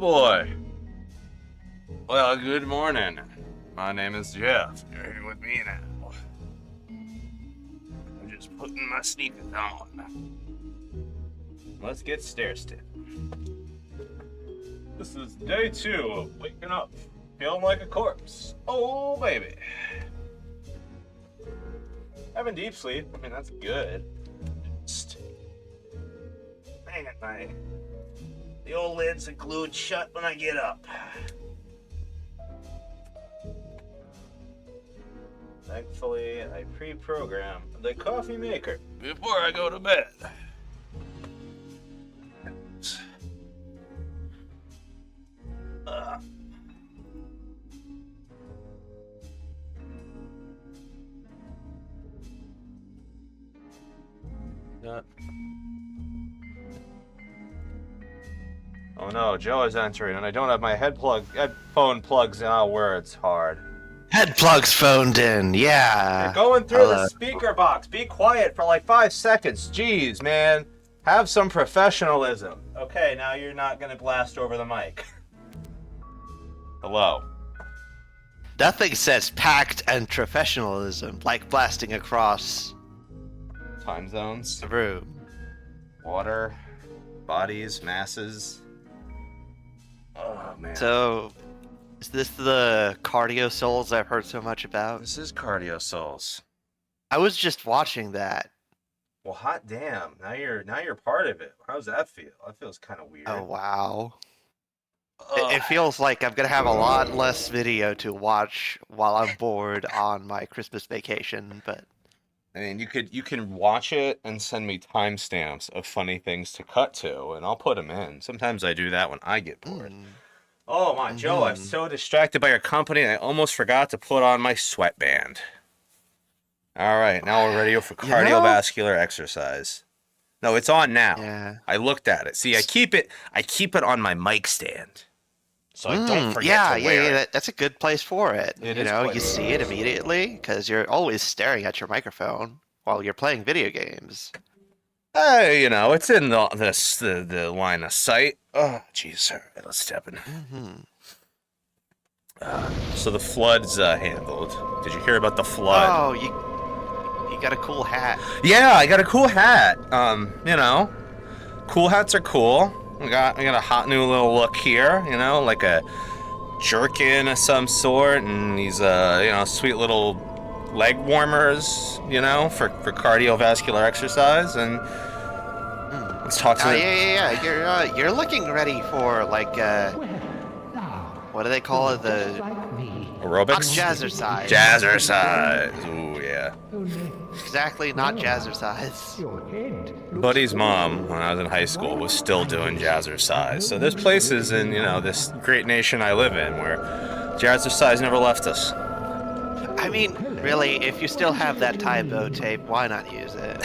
boy. Well, good morning. My name is Jeff. You're here with me now. I'm just putting my sneakers on. Let's get stair-stepped. This is day 2 of waking up, feeling like a corpse. Oh, baby. Having deep sleep, I mean, that's good. Man, the old lids are glued shut when I get up. Thankfully, I pre-programmed the coffee maker before I go to bed. Oh no, Joe is entering, and I don't have my headphone plugs in. Oh, where it's hard. Head plugs phoned in, yeah. You're going through the speaker box. Be quiet for like 5 seconds. Jeez, man. Have some professionalism. Okay, now you're not gonna blast over the mic. Hello. Nothing says packed and professionalism like blasting across Time zones. the room. Water. Bodies. Masses. Oh, man. So, is this the CardioSoles I've heard so much about? This is CardioSoles. I was just watching that. Well, hot damn. Now you're part of it. How does that feel? That feels kind of weird. Oh, wow. It feels like I'm going to have a lot less video to watch while I'm bored on my Christmas vacation, but... I mean, you can watch it and send me timestamps of funny things to cut to, and I'll put them in. Sometimes I do that when I get bored. Oh my, Joe, I'm so distracted by your company, I almost forgot to put on my sweatband. All right, now we're ready for cardiovascular exercise. No, it's on now. Yeah. I looked at it. See, I keep it on my mic stand, so I don't forget to wear it. That's a good place for it. It You see it immediately because you're always staring at your microphone while you're playing video games. Hey, it's in the line of sight. Oh, jeez, all right, let's step in. So the flood's handled. Did you hear about the flood? Oh, you got a cool hat. Yeah, I got a cool hat. Cool hats are cool. I got a hot new little look here, like a jerkin of some sort, and these sweet little leg warmers, for cardiovascular exercise. And let's talk to yeah. You're looking ready for like what do they call it? The aerobics? Not jazzercise. Jazzercise. Ooh, yeah. Exactly, not jazzercise. Buddy's mom, when I was in high school, was still doing jazzercise. So there's places in, this great nation I live in where jazzercise never left us. I mean, really, if you still have that Tybo tape, why not use it?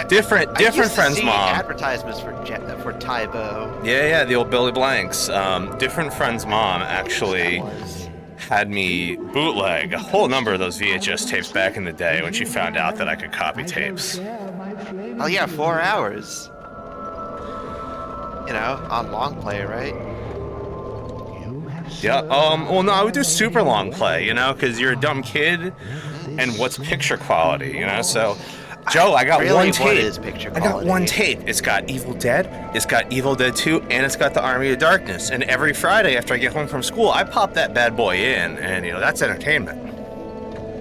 Different friend's mom. Advertisements for Tybo. Yeah, the old Billy Blanks. Different friend's mom actually had me bootleg a whole number of those VHS tapes back in the day when she found out that I could copy tapes. Oh yeah, 4 hours. On long play, right? Yeah. Well, no, I would do super long play, because you're a dumb kid, and what's picture quality, So, Joe, I got one tape. What is picture quality? I got one tape. It's got Evil Dead, it's got Evil Dead 2, and it's got the Army of Darkness. And every Friday after I get home from school, I pop that bad boy in, and that's entertainment.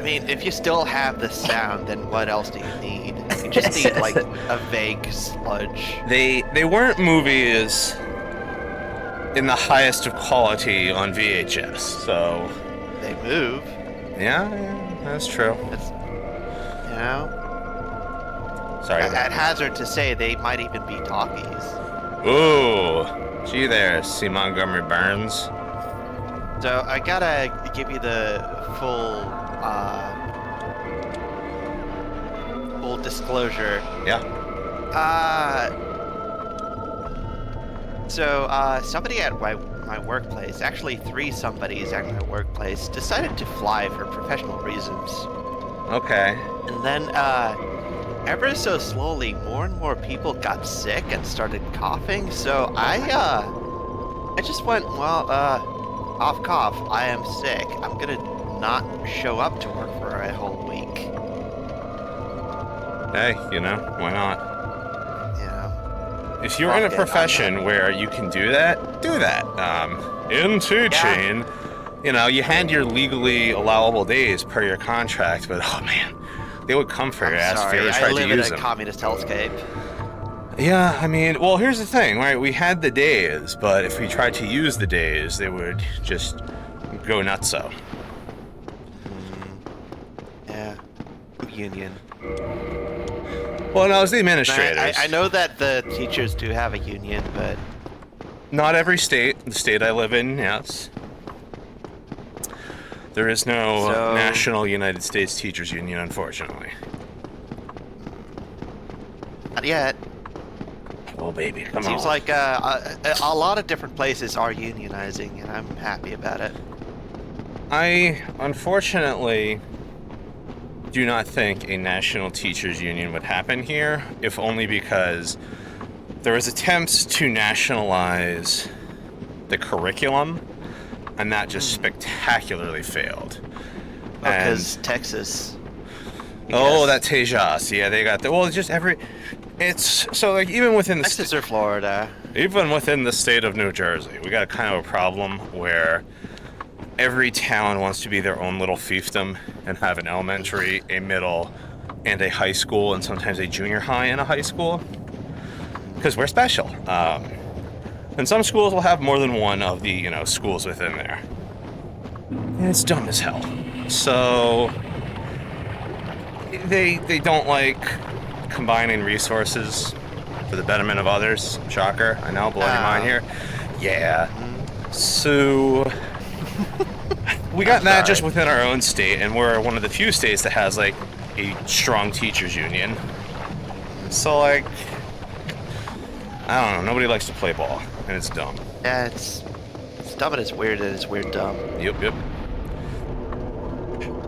I mean, if you still have the sound, then what else do you need? You just need like a vague sludge. They weren't movies in the highest of quality on VHS, so they move. Yeah, that's true. Sorry. At hazard to say, they might even be talkies. Ooh, gee there, C. Montgomery Burns. So I gotta give you the full disclosure. Yeah. So somebody at my workplace, actually 3 somebodies at my workplace, decided to fly for professional reasons. Okay. And then ever so slowly, more and more people got sick and started coughing. So I just went, well, cough, cough. I am sick. I'm gonna not show up to work for a whole week. Hey, why not? You know, If you're in a profession where you can do that, do that. In teaching, you hand your legally allowable days per your contract, but oh man, they would come for your ass if you ever tried to use them. I live in a communist hellscape. Yeah, I mean, well, here's the thing, right? We had the days, but if we tried to use the days, they would just go nutso. Yeah, union. Well, no, it's the administrators. I know that the teachers do have a union, but... Not every state. The state I live in, yes. There is no national United States Teachers Union, unfortunately. Not yet. Oh, baby, come on. Seems like a lot of different places are unionizing, and I'm happy about it. I, unfortunately, do not think a national teachers union would happen here, if only because there was attempts to nationalize the curriculum, and that just spectacularly failed. Because Texas. Oh, that Tejas. Yeah, they got the... Well, just every... It's... So, like, even within the... Texas or Florida. Even within the state of New Jersey, we got kind of a problem where every town wants to be their own little fiefdom and have an elementary, a middle, and a high school, and sometimes a junior high and a high school. Because we're special. And some schools will have more than one of the, schools within there. And it's dumb as hell. So they don't like combining resources for the betterment of others. Shocker. I know, blowing your mind here. Yeah. So we got that just within our own state, and we're one of the few states that has like a strong teachers union. So like, I don't know, nobody likes to play ball, and it's dumb. Yeah, it's dumb and it's weird dumb. Yep.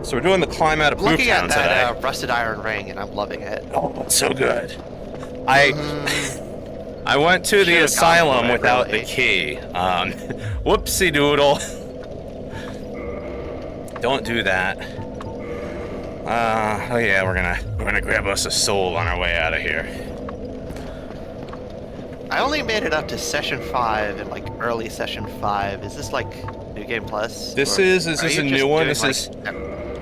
So we're doing the climb out of Poop Looking Town at that today. rusted iron ring, and I'm loving it. Oh, it's so good. I went to the asylum without the key. Whoopsie doodle. Don't do that. Oh yeah, we're gonna grab us a soul on our way out of here. I only made it up to session 5 in like early session 5. Is this like New Game Plus? This is a new one. This is.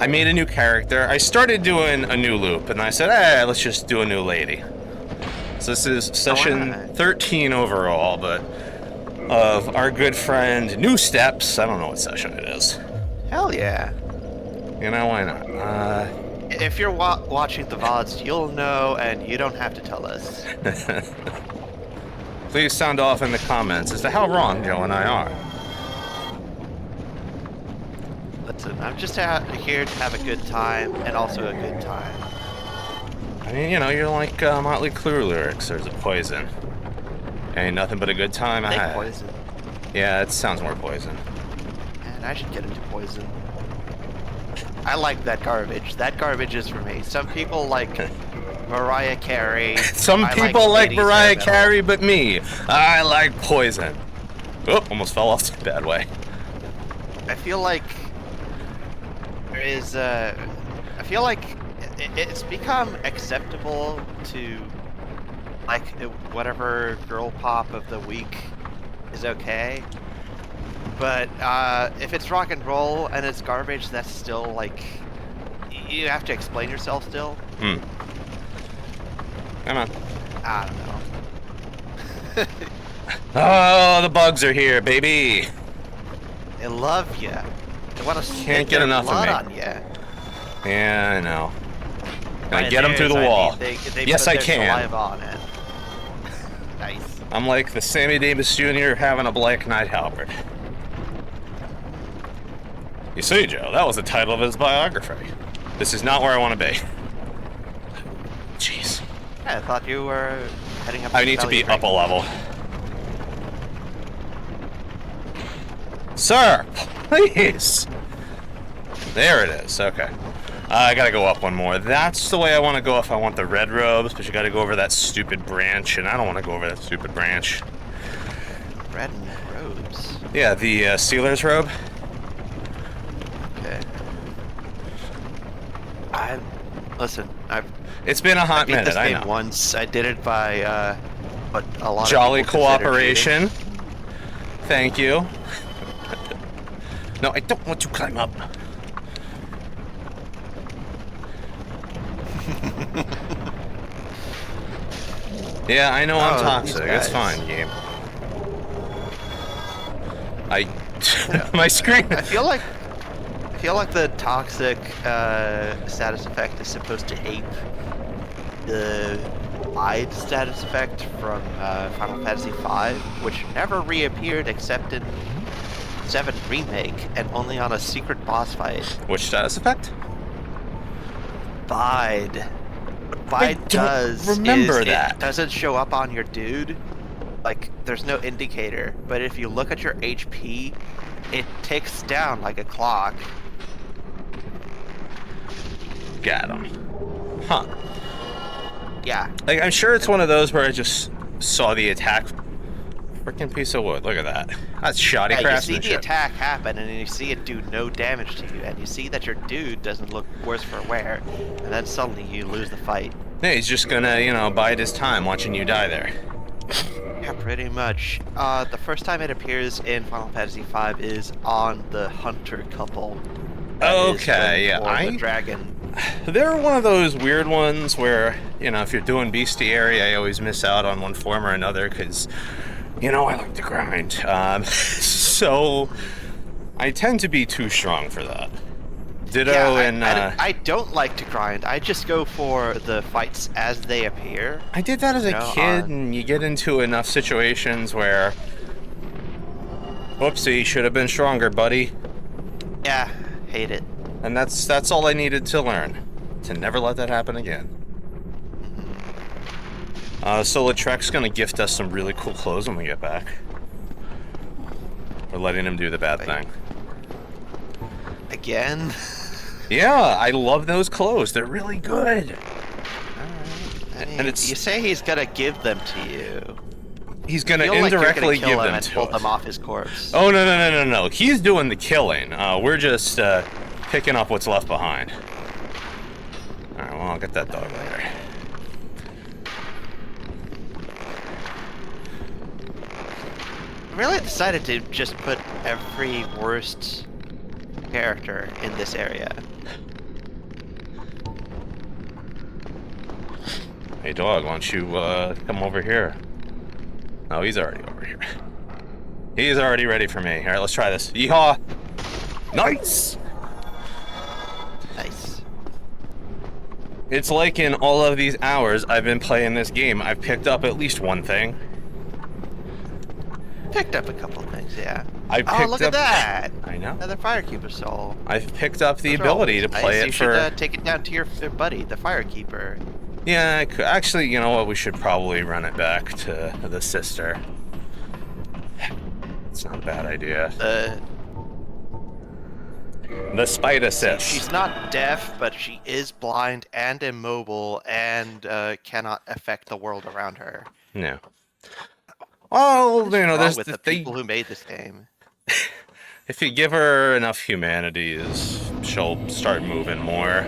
I made a new character. I started doing a new loop, and I said, hey, let's just do a new lady. So this is session 13 overall, but of our good friend New Steps. I don't know what session it is. Hell yeah. Why not? If you're watching the VODs, you'll know, and you don't have to tell us. Please sound off in the comments as to how wrong Joe and I are. Listen, I'm just here to have a good time, and also a good time. I mean, you're like Motley Crue lyrics. There's a poison. Ain't nothing but a good time I had. Poison. Yeah, it sounds more poison. Man, I should get into poison. I like that garbage. That garbage is for me. Some people like Mariah Carey. Some people like Mariah Carey, but me, I like poison. Oh, almost fell off the bad way. I feel like there is I feel like it's become acceptable to like whatever girl pop of the week is okay. But if it's rock and roll and it's garbage, that's still like you have to explain yourself still. Come on. I don't know. Oh, the bugs are here, baby. They love you. They want to Can't get enough of me. On you. Yeah, I know. Can I get them through the wall? They yes, put I their can. saliva on it. Nice. I'm like the Sammy Davis Jr. having a Black Knight Halberd. You see, Joe, that was the title of his biography. This is not where I want to be. Jeez. Yeah, I thought you were heading up. I need to be up a level. Sir, please. There it is. Okay. I gotta go up one more. That's the way I want to go if I want the red robes, but you gotta go over that stupid branch, and I don't want to go over that stupid branch. Red robes. Yeah, the Sealer's robe. Okay. Listen. It's been a hot I beat minute. this I game know. once. I did it by what a lot Jolly of people consider cooperation. cheating. Thank you. No, I don't want to climb up. Yeah, I know I'm toxic. It's fine, game. My screen. I feel like the toxic status effect is supposed to ape the wide status effect from Final Fantasy V, which never reappeared except in 7 Remake and only on a secret boss fight. Which status effect? Bide. What I Bide don't does remember is that. it doesn't show up on your dude. Like, there's no indicator, but if you look at your HP, it ticks down like a clock. Got him. Huh. Yeah. Like, I'm sure it's one of those where I just saw the attack. Freaking piece of wood. Look at that. That's shoddy Yeah, you see craftsmanship. the attack happen, and then you see it do no damage to you, and you see that your dude doesn't look worse for wear, and then suddenly you lose the fight. Yeah, he's just gonna, you know, bide his time watching you die there. Yeah, pretty much. The first time it appears in Final Fantasy V is on the hunter couple. Okay, yeah, The dragon. They're one of those weird ones where, you know, if you're doing bestiary, I always miss out on one form or another because, you know, I like to grind. So I tend to be too strong for that. Ditto yeah, I don't like to grind. I just go for the fights as they appear. I did that as a kid, and you get into enough situations where, whoopsie, should have been stronger, buddy. Yeah, hate it. And that's all I needed to learn, to never let that happen again. So Lautrec's gonna gift us some really cool clothes when we get back. We're letting him do the bad thing. Again? Yeah, I love those clothes. They're really good. And it's you say he's gonna give them to you. He's gonna indirectly give them to pull us. them off his corpse. Oh no! He's doing the killing. We're just picking up what's left behind. All right, well I'll get that dog later. I really decided to just put every worst character in this area. Hey dog, why don't you come over here? Oh, he's already over here. He's already ready for me. All right, let's try this. Yeehaw! Nice! Nice. It's like in all of these hours I've been playing this game, I've picked up at least one thing. Picked up a couple of things, yeah. Oh, look at that! I know. Another Firekeeper soul. I've picked up the ability to play it you for... should take it down to your buddy, the Firekeeper. Yeah, I could. Actually, you know what? We should probably run it back to the sister. It's not a bad idea. The Spider Sis. She's not deaf, but she is blind and immobile and cannot affect the world around her. Yeah. Well, you know, there's with the people who made this game. If you give her enough humanities, she'll start moving more.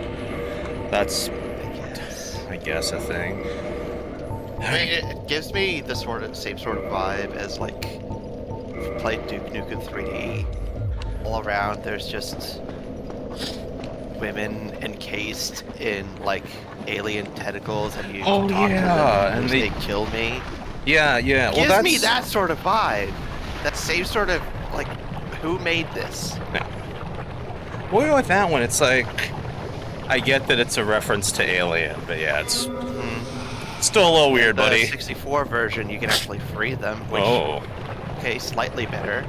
That's, I guess, a thing. I mean, it gives me the same sort of vibe as like if you played Duke Nukem 3D. All around, there's just women encased in like alien tentacles, and you talk to them, and they kill me. Yeah. Well, gives me that sort of vibe. That same sort of like, who made this? Yeah. Well, with that one, it's like, I get that it's a reference to Alien, but yeah, it's still a little weird, buddy. The 64 version, you can actually free them, which, okay, slightly better.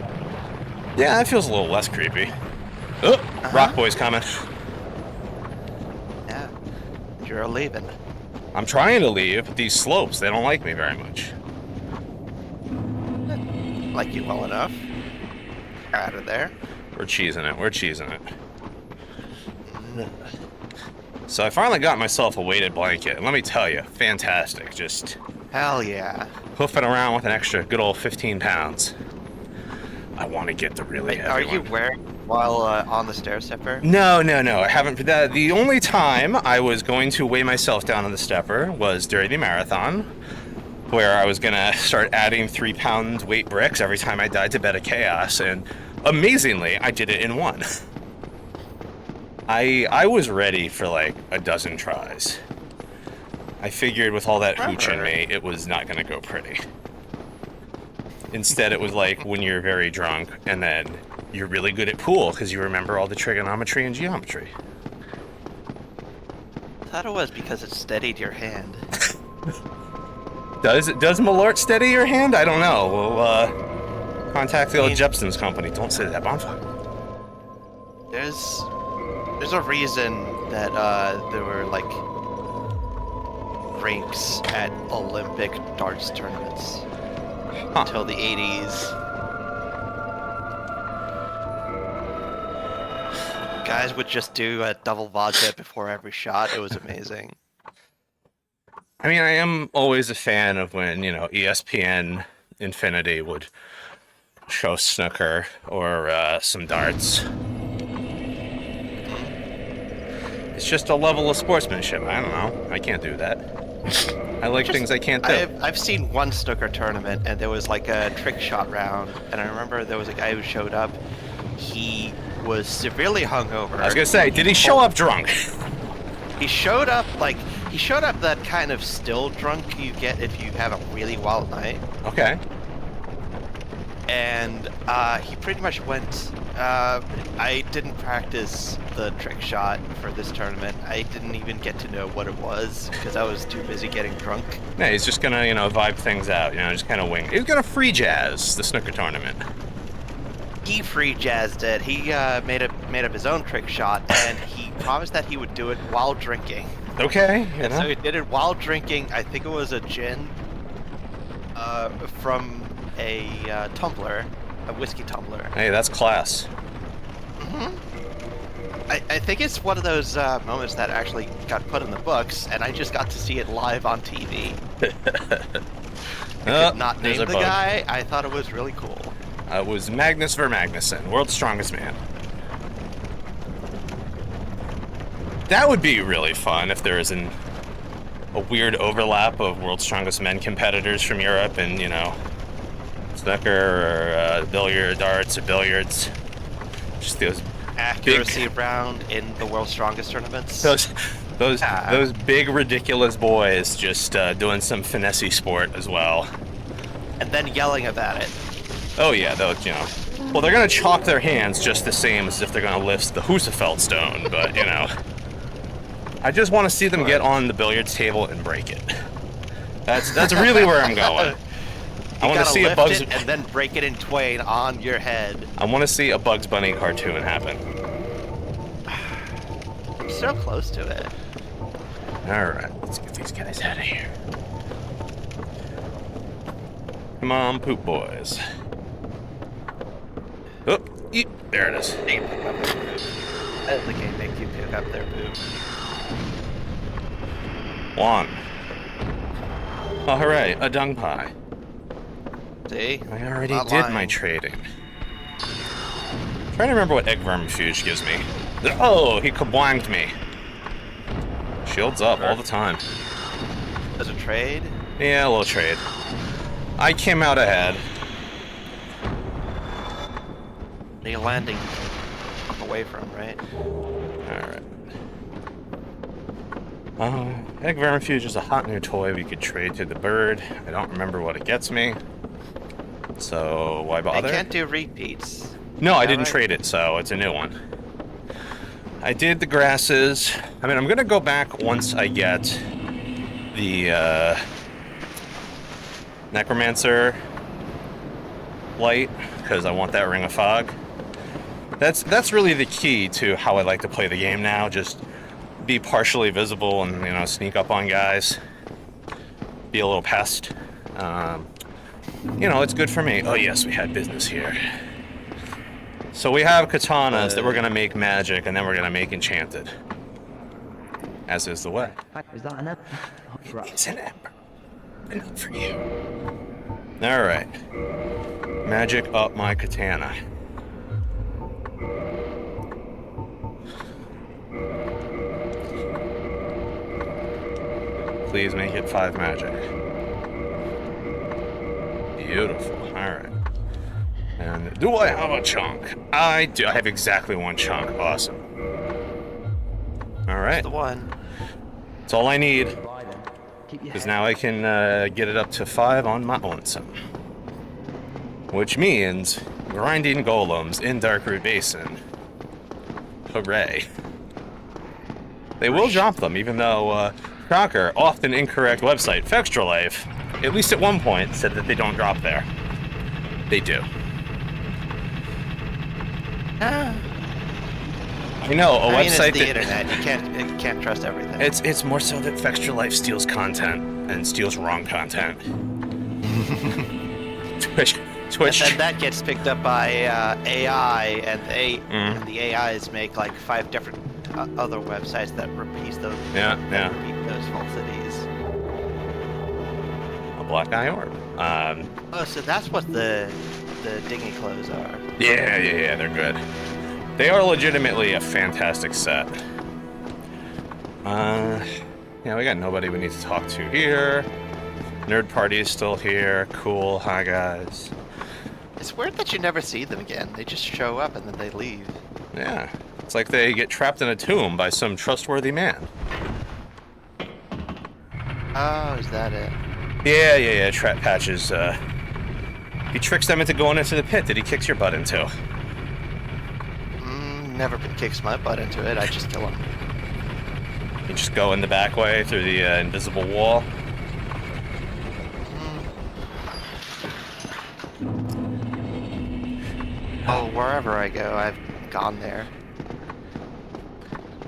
Yeah, that feels a little less creepy. Oh, Rock Boy's coming. Yeah, you're leaving. I'm trying to leave. These slopes, they don't like me very much. Like you well enough. Out of there. We're cheesing it. So I finally got myself a weighted blanket, and let me tell you, fantastic. Just Hell yeah. hoofing around with an extra good old 15 pounds. I want to get the really Wait, are heavy you one. wearing while on the stair stepper? No, no, no. I haven't. The only time I was going to weigh myself down on the stepper was during the marathon, where I was gonna start adding 3-pound weight bricks every time I died to Bed of Chaos, and amazingly, I did it in one. I was ready for like a dozen tries. I figured with all that hooch in me, it was not gonna go pretty. Instead, it was like when you're very drunk, and then you're really good at pool because you remember all the trigonometry and geometry. I thought it was because it steadied your hand. Does Malort steady your hand? I don't know. We'll contact the old Jepson's company. Don't say that, bonfire. There's a reason that there were like rinks at Olympic darts tournaments until the 80s. Guys would just do a double vodka before every shot. It was amazing. I mean, I am always a fan of when, you know, ESPN Infinity would show snooker or some darts. It's just a level of sportsmanship. I don't know. I can't do that. I like things I can't do. I've seen one snooker tournament, and there was like a trick shot round, and I remember there was a guy who showed up. He was severely hungover. I was gonna say, did he show up drunk? He showed up that kind of still drunk you get if you have a really wild night. Okay. And he pretty much went. I didn't practice the trick shot for this tournament. I didn't even get to know what it was because I was too busy getting drunk. Yeah, he's just gonna, you know, vibe things out, you know, just kind of wing. He's gonna free jazz the snooker tournament. He free jazzed it. He made up his own trick shot, and he promised that he would do it while drinking. Okay, you know. So he did it while drinking. I think it was a gin from a tumbler, a whiskey tumbler. Hey, that's class. I think it's one of those moments that actually got put in the books, and I just got to see it live on TV. I could not name the guy. I thought it was really cool. It was Magnus Vermagnuson, world's strongest man. That would be really fun if there was a weird overlap of world's strongest men competitors from Europe and, you know, snooker or billiard, darts or billiards. Just those accuracy big, round in the world's strongest tournaments. Those big ridiculous boys just doing some finessey sport as well. And then yelling about it. Oh yeah, they'll, you know. Well, they're gonna chalk their hands just the same as if they're gonna lift the Husafeld stone, but you know. I just want to see them get on the billiards table and break it. That's really where I'm going. I want to see a Bugs and then break it in twain on your head. I want to see a Bugs Bunny cartoon happen. I'm so close to it. All right, let's get these guys out of here. Come on, poop boys. Oh, there it is. Let the game make you pick up their poop. One. Oh, hooray, a dung pie. See? I already did my trading. Trying to remember what egg vermifuge gives me. Oh, he kabwanged me. Shields up all the time. Does it trade? Yeah, a little trade. I came out ahead. You're landing away from, right? Alright. Egg vermifuge is a hot new toy we could trade to the bird. I don't remember what it gets me. So, why bother? I can't do repeats. No, I didn't trade it, so it's a new one. I did the grasses. I mean, I'm gonna go back once I get the, Necromancer light, because I want that Ring of Fog. That's really the key to how I like to play the game now. Just be partially visible and, you know, sneak up on guys. Be a little pest. You know, it's good for me. Oh yes, we had business here. So we have katanas that we're gonna make magic, and then we're gonna make enchanted. as is the way. Is that an ember? Right. It's an ember. Enough for you. Alright. Magic up my katana. Please make it 5 magic. Beautiful. Alright. And do I have a chunk? I do. I have exactly 1 chunk. Awesome. Alright. That's the one. That's all I need. Right then. Keep your Because head. now I can get it up to 5 on my own son. Which means grinding golems in Darkroot Basin. Hooray. They will drop them, even though, shocker, often incorrect website, Fextralife, at least at one point, said that they don't drop there. They do. I know, a website it's the that... internet. You can't trust everything. It's more so that Fextralife steals content and steals wrong content. Twitch. And that gets picked up by AI, and the AIs make like 5 different other websites that repeat those. Yeah. Repeat those falsities. A black eye orb. Oh, so that's what the dinghy clothes are. Yeah, they're good. They are legitimately a fantastic set. Yeah, we got nobody we need to talk to here. Nerd Party is still here. Cool. Hi, guys. It's weird that you never see them again. They just show up and then they leave. Yeah. It's like they get trapped in a tomb by some trustworthy man. Oh, is that it? Yeah. Trap Patches, he tricks them into going into the pit that he kicks your butt into. Never kicks my butt into it. I just kill him. You just go in the back way through the invisible wall. Oh, wherever I go, I've gone there.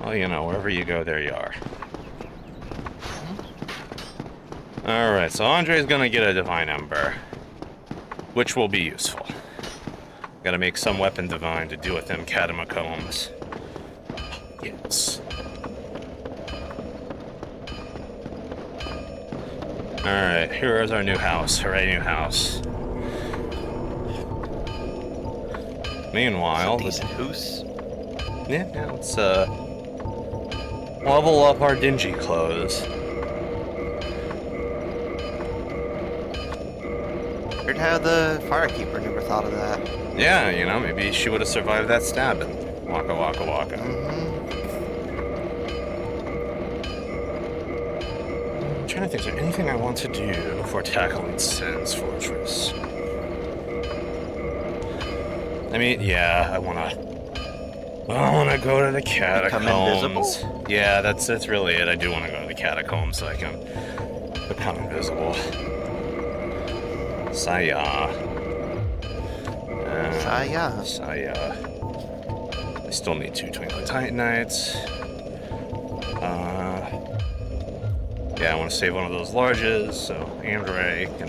Well, you know, wherever you go, there you are. Alright, so Andre's gonna get a Divine Ember, which will be useful. Gotta make some weapon divine to do with them catacombs. Yes. Alright, here is our new house. Hooray, new house. Meanwhile, Decent hoose. yeah, let's level up our dingy clothes. Weird how the firekeeper never thought of that. Yeah, you know, maybe she would have survived that stabbing. Waka waka waka. I'm trying to think, is there anything I want to do before tackling Sin's Fortress? I mean, yeah, I wanna go to the catacombs. Become invisible? Yeah, that's really it. I do want to go to the catacombs so I can become invisible. Saya. I still need 2 Twinkling Titanites. Yeah, I want to save one of those larges so Andre can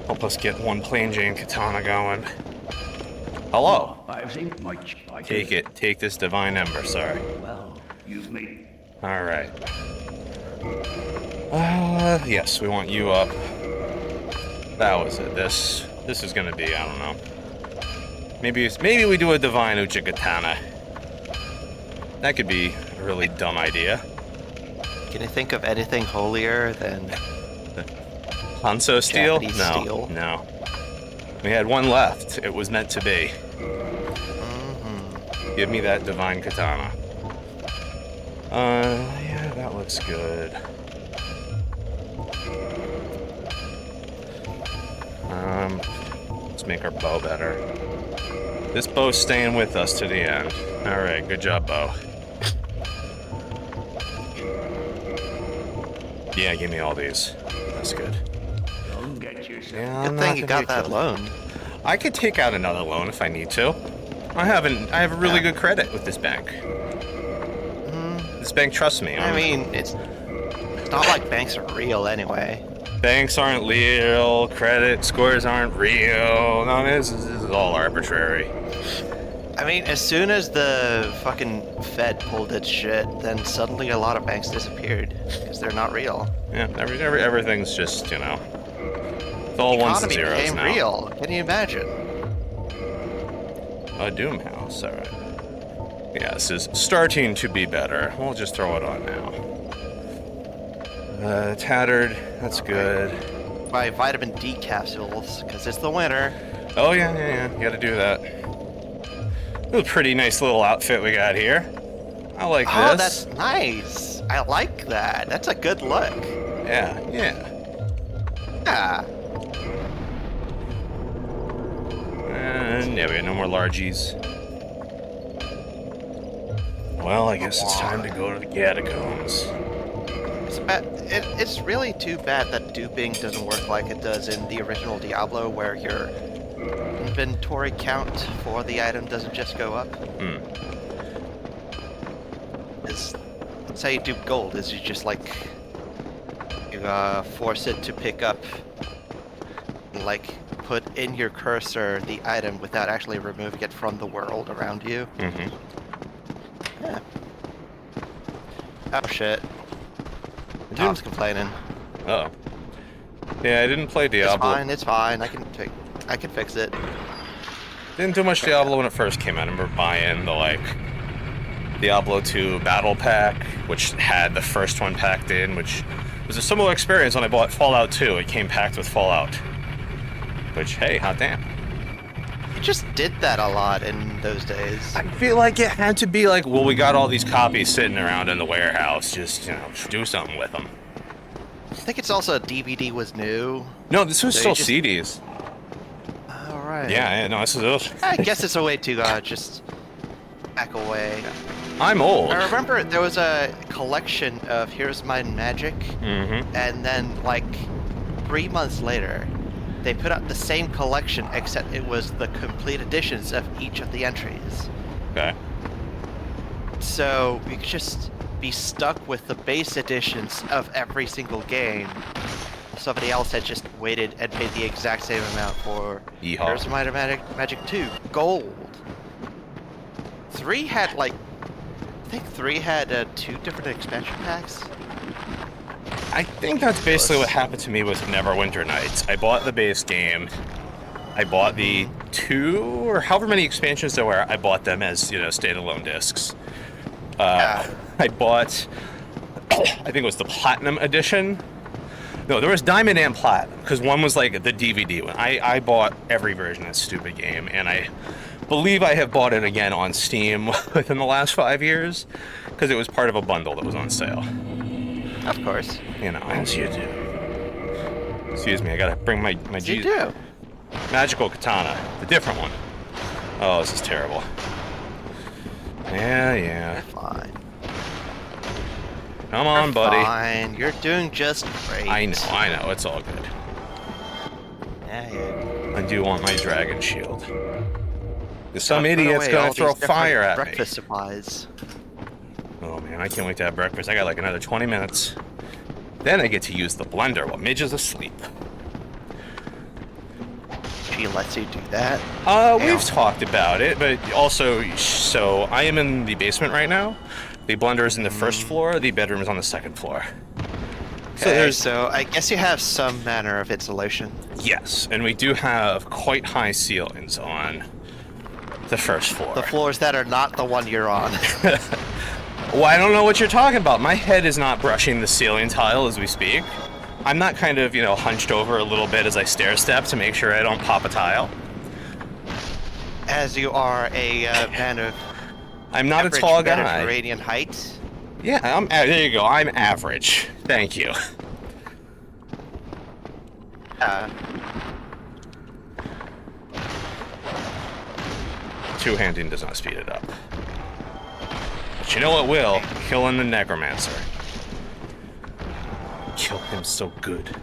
help us get 1 Plain Jane Katana going. Hello. I think much. Take it. Take this Divine Ember, sir. Well, you've made. Alright. Yes, we want you up. That was it. This is gonna be, I don't know. Maybe we do a Divine Uchigatana. That could be a really dumb idea. Can you think of anything holier than Hanso steel? Japanese No, steel? no. We had 1 left. It was meant to be. Give me that Divine Katana. Yeah, that looks good. Let's make our bow better. This bow's staying with us to the end. Alright, good job, bow. Yeah, give me all these. That's good. Don't get yourself. Yeah, Good thing you got that loan. I could take out another loan if I need to. I have a really good credit with this bank. This bank trusts me. I mean, it's not like banks are real anyway. Banks aren't real, credit scores aren't real. No, this is all arbitrary. I mean, as soon as the fucking Fed pulled its shit, then suddenly a lot of banks disappeared because they're not real. Yeah, everything's just, you know, it's all ones and Economy zeros became now. real. Can you imagine? A Doom House, alright. Yeah, this is starting to be better. We'll just throw it on now. Tattered, that's good. Buy vitamin D capsules because it's the winter. Oh, yeah, you gotta do that. A pretty nice little outfit we got here. I like this. Oh, that's nice. I like that. That's a good look. Yeah. Yeah. And yeah, we got no more largies. Well, I guess it's time to go to the catacombs. It's really too bad that duping doesn't work like it does in the original Diablo, where your inventory count for the item doesn't just go up. That's how you dupe gold, is you just like, you force it to pick up, like, put in your cursor the item without actually removing it from the world around you. Mm-hmm. Yeah. Oh shit. Tom's complaining. Oh. Yeah, I didn't play Diablo. It's fine. I can fix it. Didn't do much Diablo when it first came out. I remember buying the, like, Diablo 2 Battle Pack, which had the first one packed in, which was a similar experience when I bought Fallout 2. It came packed with Fallout. Which, hey, hot damn. You just did that a lot in those days. I feel like it had to be like, well, we got all these copies sitting around in the warehouse. Just, you know, do something with them. I think it's also DVD was new. No, this was So still you CDs. Alright. Yeah, no, this is... I guess it's a way to just back away. I'm old. I remember there was a collection of Here's My Magic, Mm-hmm. and then, like, 3 months later, they put out the same collection, except it was the complete editions of each of the entries. Okay. So you could just be stuck with the base editions of every single game. Somebody else had just waited and paid the exact same amount for Yeehaw. Here's My Magic 2 Gold. 3 had like, I think 3 had 2 different expansion packs. I think that's basically what happened to me with Neverwinter Nights. I bought the base game. I bought the 2 or however many expansions there were. I bought them as, you know, standalone discs. I bought, I think it was the Platinum Edition. No, there was Diamond and Platinum, because one was like the DVD one. I bought every version of that stupid game, and I believe I have bought it again on Steam within the last 5 years, because it was part of a bundle that was on sale. Of course. You know, as you do. Excuse me, I gotta bring my You do. magical katana, the different one. Oh, this is terrible. Yeah. Fine. Come on, buddy. Fine. You're doing just great. I know, it's all good. Yeah. I do want my dragon shield. 'Cause some Put idiot's away gonna all throw these different fire at breakfast me. supplies. Oh man, I can't wait to have breakfast. I got like another 20 minutes. Then I get to use the blender while Midge is asleep. She lets you do that. We've talked about it, but also, so I am in the basement right now. The blender is in the first floor, the bedroom is on the second floor. So I guess you have some manner of insulation. Yes, and we do have quite high ceilings on the first floor. The floors that are not the one you're on. Well, I don't know what you're talking about. My head is not brushing the ceiling tile as we speak. I'm not kind of, you know, hunched over a little bit as I stair step to make sure I don't pop a tile. As you are a man of I'm not a average tall guy. Mediterranean height. Yeah, there you go. I'm average. Thank you. Two-handing does not speed it up. But you know what will? Killing the necromancer. Kill him so good.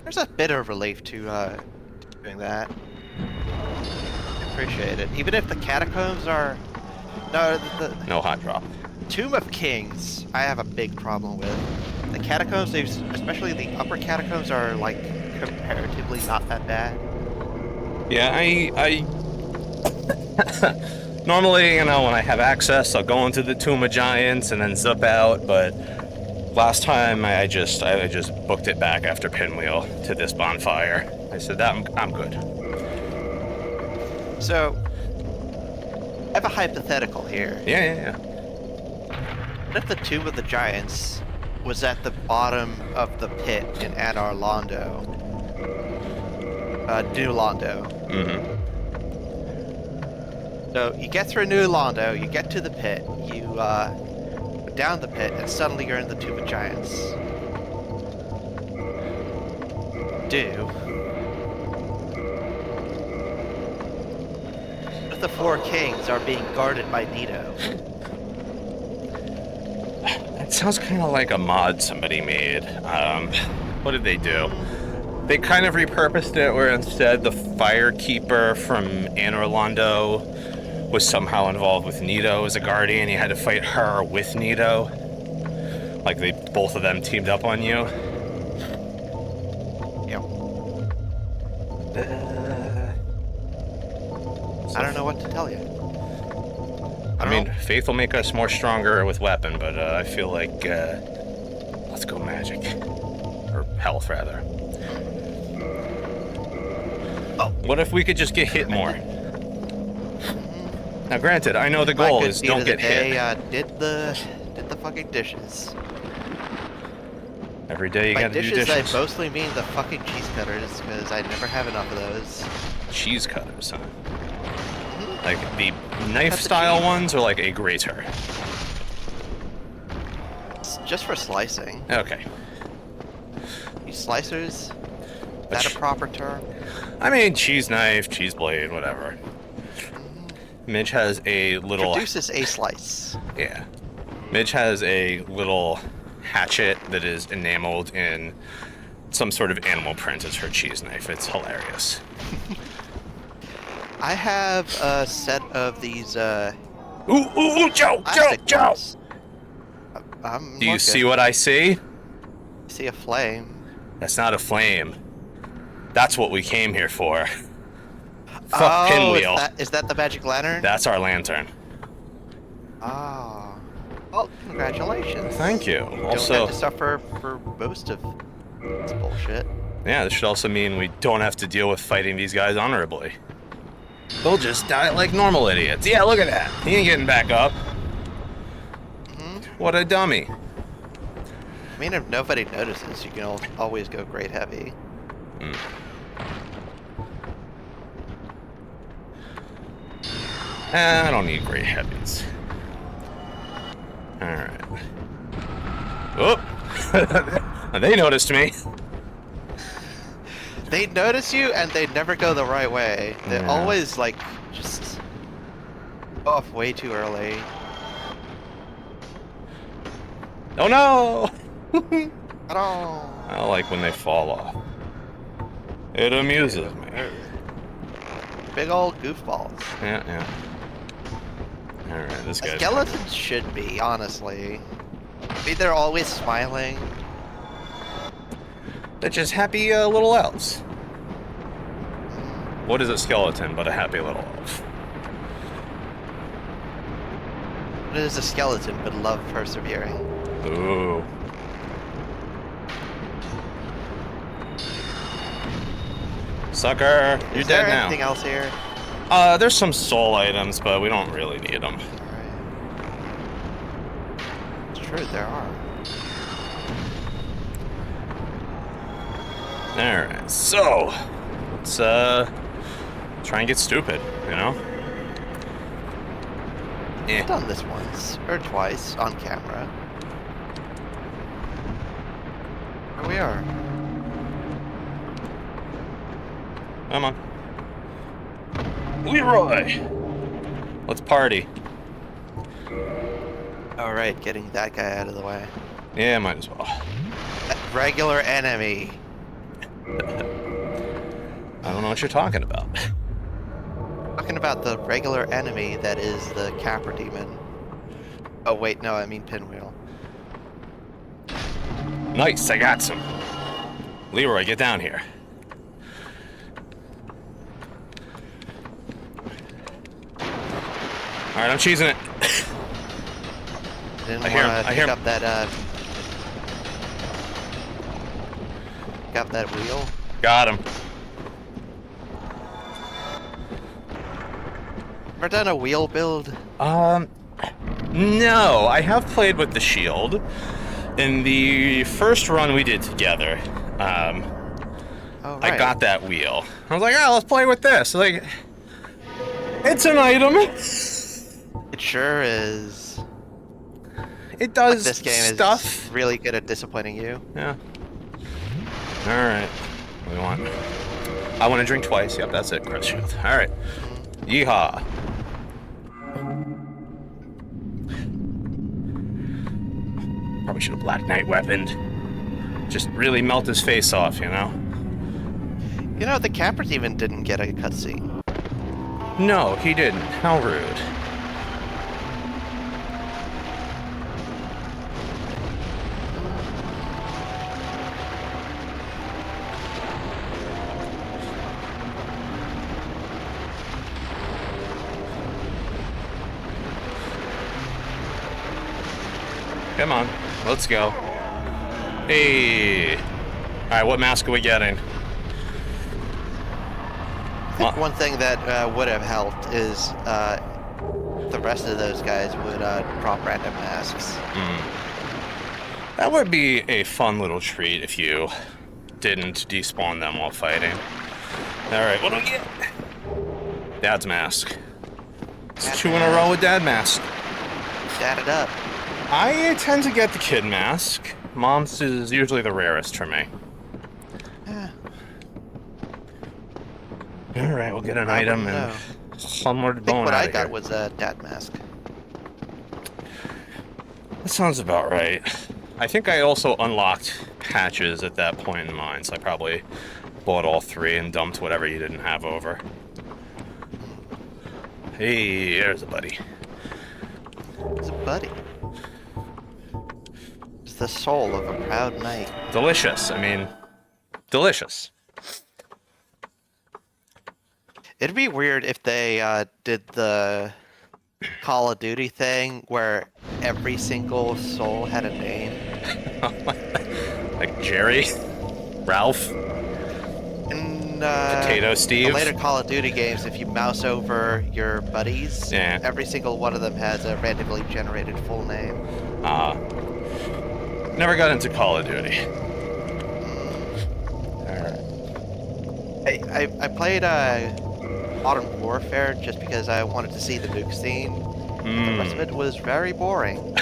There's a bit of relief to doing that. I appreciate it. Even if the catacombs are... No, the No hot drop. Tomb of Kings, I have a big problem with. The catacombs, especially the upper catacombs, are like comparatively not that bad. Yeah, I normally, you know, when I have access, I'll go into the Tomb of Giants and then zip out, but last time I just booked it back after Pinwheel to this bonfire. I said that I'm good. So, I have a hypothetical here. Yeah. What if the Tomb of the Giants was at the bottom of the pit in Anor Londo? New Londo. Mm-hmm. So you get through New Londo, you get to the pit, you go down the pit, and suddenly you're in the Tomb of Giants. If the four kings are being guarded by Nito. That sounds kind of like a mod somebody made. What did they do? They kind of repurposed it where instead the Firekeeper from Anor Londo was somehow involved with Nito as a guardian. You had to fight her with Nito. Like both of them teamed up on you. Yep. I don't know what to tell you. I mean, faith will make us more stronger with weapon, but I feel like let's go magic. Or health, rather. Oh. What if we could just get hit more? Now, granted, I know the goal is don't get hit. Did the fucking dishes. Every day you By gotta do dishes, dishes. I mostly mean the fucking cheese cutters, because I never have enough of those. Cheese cutters, huh? Mm-hmm. Like the Cut knife-style the cheese. ones, or like a grater? It's just for slicing. Okay. These slicers? Is that a proper term? I mean, cheese knife, cheese blade, whatever. Midge has a little... Produces a slice. Yeah. Midge has a little hatchet that is enameled in some sort of animal print as her cheese knife. It's hilarious. I have a set of these, Ooh, Joe! plastic ones. I'm Do you looking. see what I see? I see a flame. That's not a flame. That's what we came here for. Fuck Oh, Pinwheel. is that the magic lantern? That's our lantern. Oh. Well, congratulations. Thank you. Don't Also, have to suffer for most of this bullshit. yeah, this should also mean we don't have to deal with fighting these guys honorably. They'll just die like normal idiots. Yeah, look at that. He ain't getting back up. What a dummy. I mean, if nobody notices, you can always go great heavy. I don't need great heavies. Alright. Oh! They noticed me. They notice you, and they never go the right way. They Yeah. always, like, just go off way too early. Oh no! At all. I like when they fall off. It amuses me. Big old goofballs. Yeah. Alright, this guy's... Skeletons should be, honestly. I mean, they're always smiling. They're just happy little elves. What is a skeleton but a happy little elf? It is a skeleton, but love persevering. Ooh. Sucker! You're Is there dead anything now. else here? There's some soul items, but we don't really need them. Alright. It's true, there are. Alright, so let's try and get stupid, you know? I've done this once, or twice, on camera. Here we are. Come on. Leroy! Let's party. Alright, getting that guy out of the way. Yeah, might as well. Regular enemy. I don't know what you're talking about. Talking about the regular enemy that is the Capra Demon. Oh wait, no, I mean Pinwheel. Nice, I got some. Leroy, get down here. Alright, I'm cheesing it. Didn't I hear him, want I to hear pick him. up that, got that wheel. Got him. Ever done a wheel build? No, I have played with the shield. In the first run we did together, Oh, I right. got that wheel. I was like, oh, let's play with this. Like, it's an item. It sure is. It does This game stuff. is really good at disappointing you. Yeah. Alright. What do we want? I want to drink twice. Yep, that's it. Chris Shield. Alright. Yeehaw. Probably should have Black Knight weaponed. Just really melt his face off, you know? You know, the cappers even didn't get a cutscene. No, he didn't. How rude. Come on, let's go. Hey. Alright, what mask are we getting? I think one thing that would have helped is the rest of those guys would drop random masks. That would be a fun little treat if you didn't despawn them while fighting. Alright, what do we get? Dad's mask. It's 2 in a row with Dad mask. Stat it up. I tend to get the kid mask. Mom's is usually the rarest for me. Yeah. Alright, we'll get an I item wouldn't and know. somewhere to I think bone what out I of got here. was a dad mask. That sounds about right. I think I also unlocked patches at that point in mine, so I probably bought all 3 and dumped whatever you didn't have over. Hey, there's a buddy. It's a buddy. It's the soul of a proud knight. Delicious. I mean, delicious. It'd be weird if they did the Call of Duty thing where every single soul had a name. Like Jerry, Ralph, In Potato the Steve. later Call of Duty games, if you mouse over your buddies, Yeah. every single one of them has a randomly generated full name. Never got into Call of Duty. Alright. I played Modern Warfare just because I wanted to see the nuke scene. The rest of it was very boring.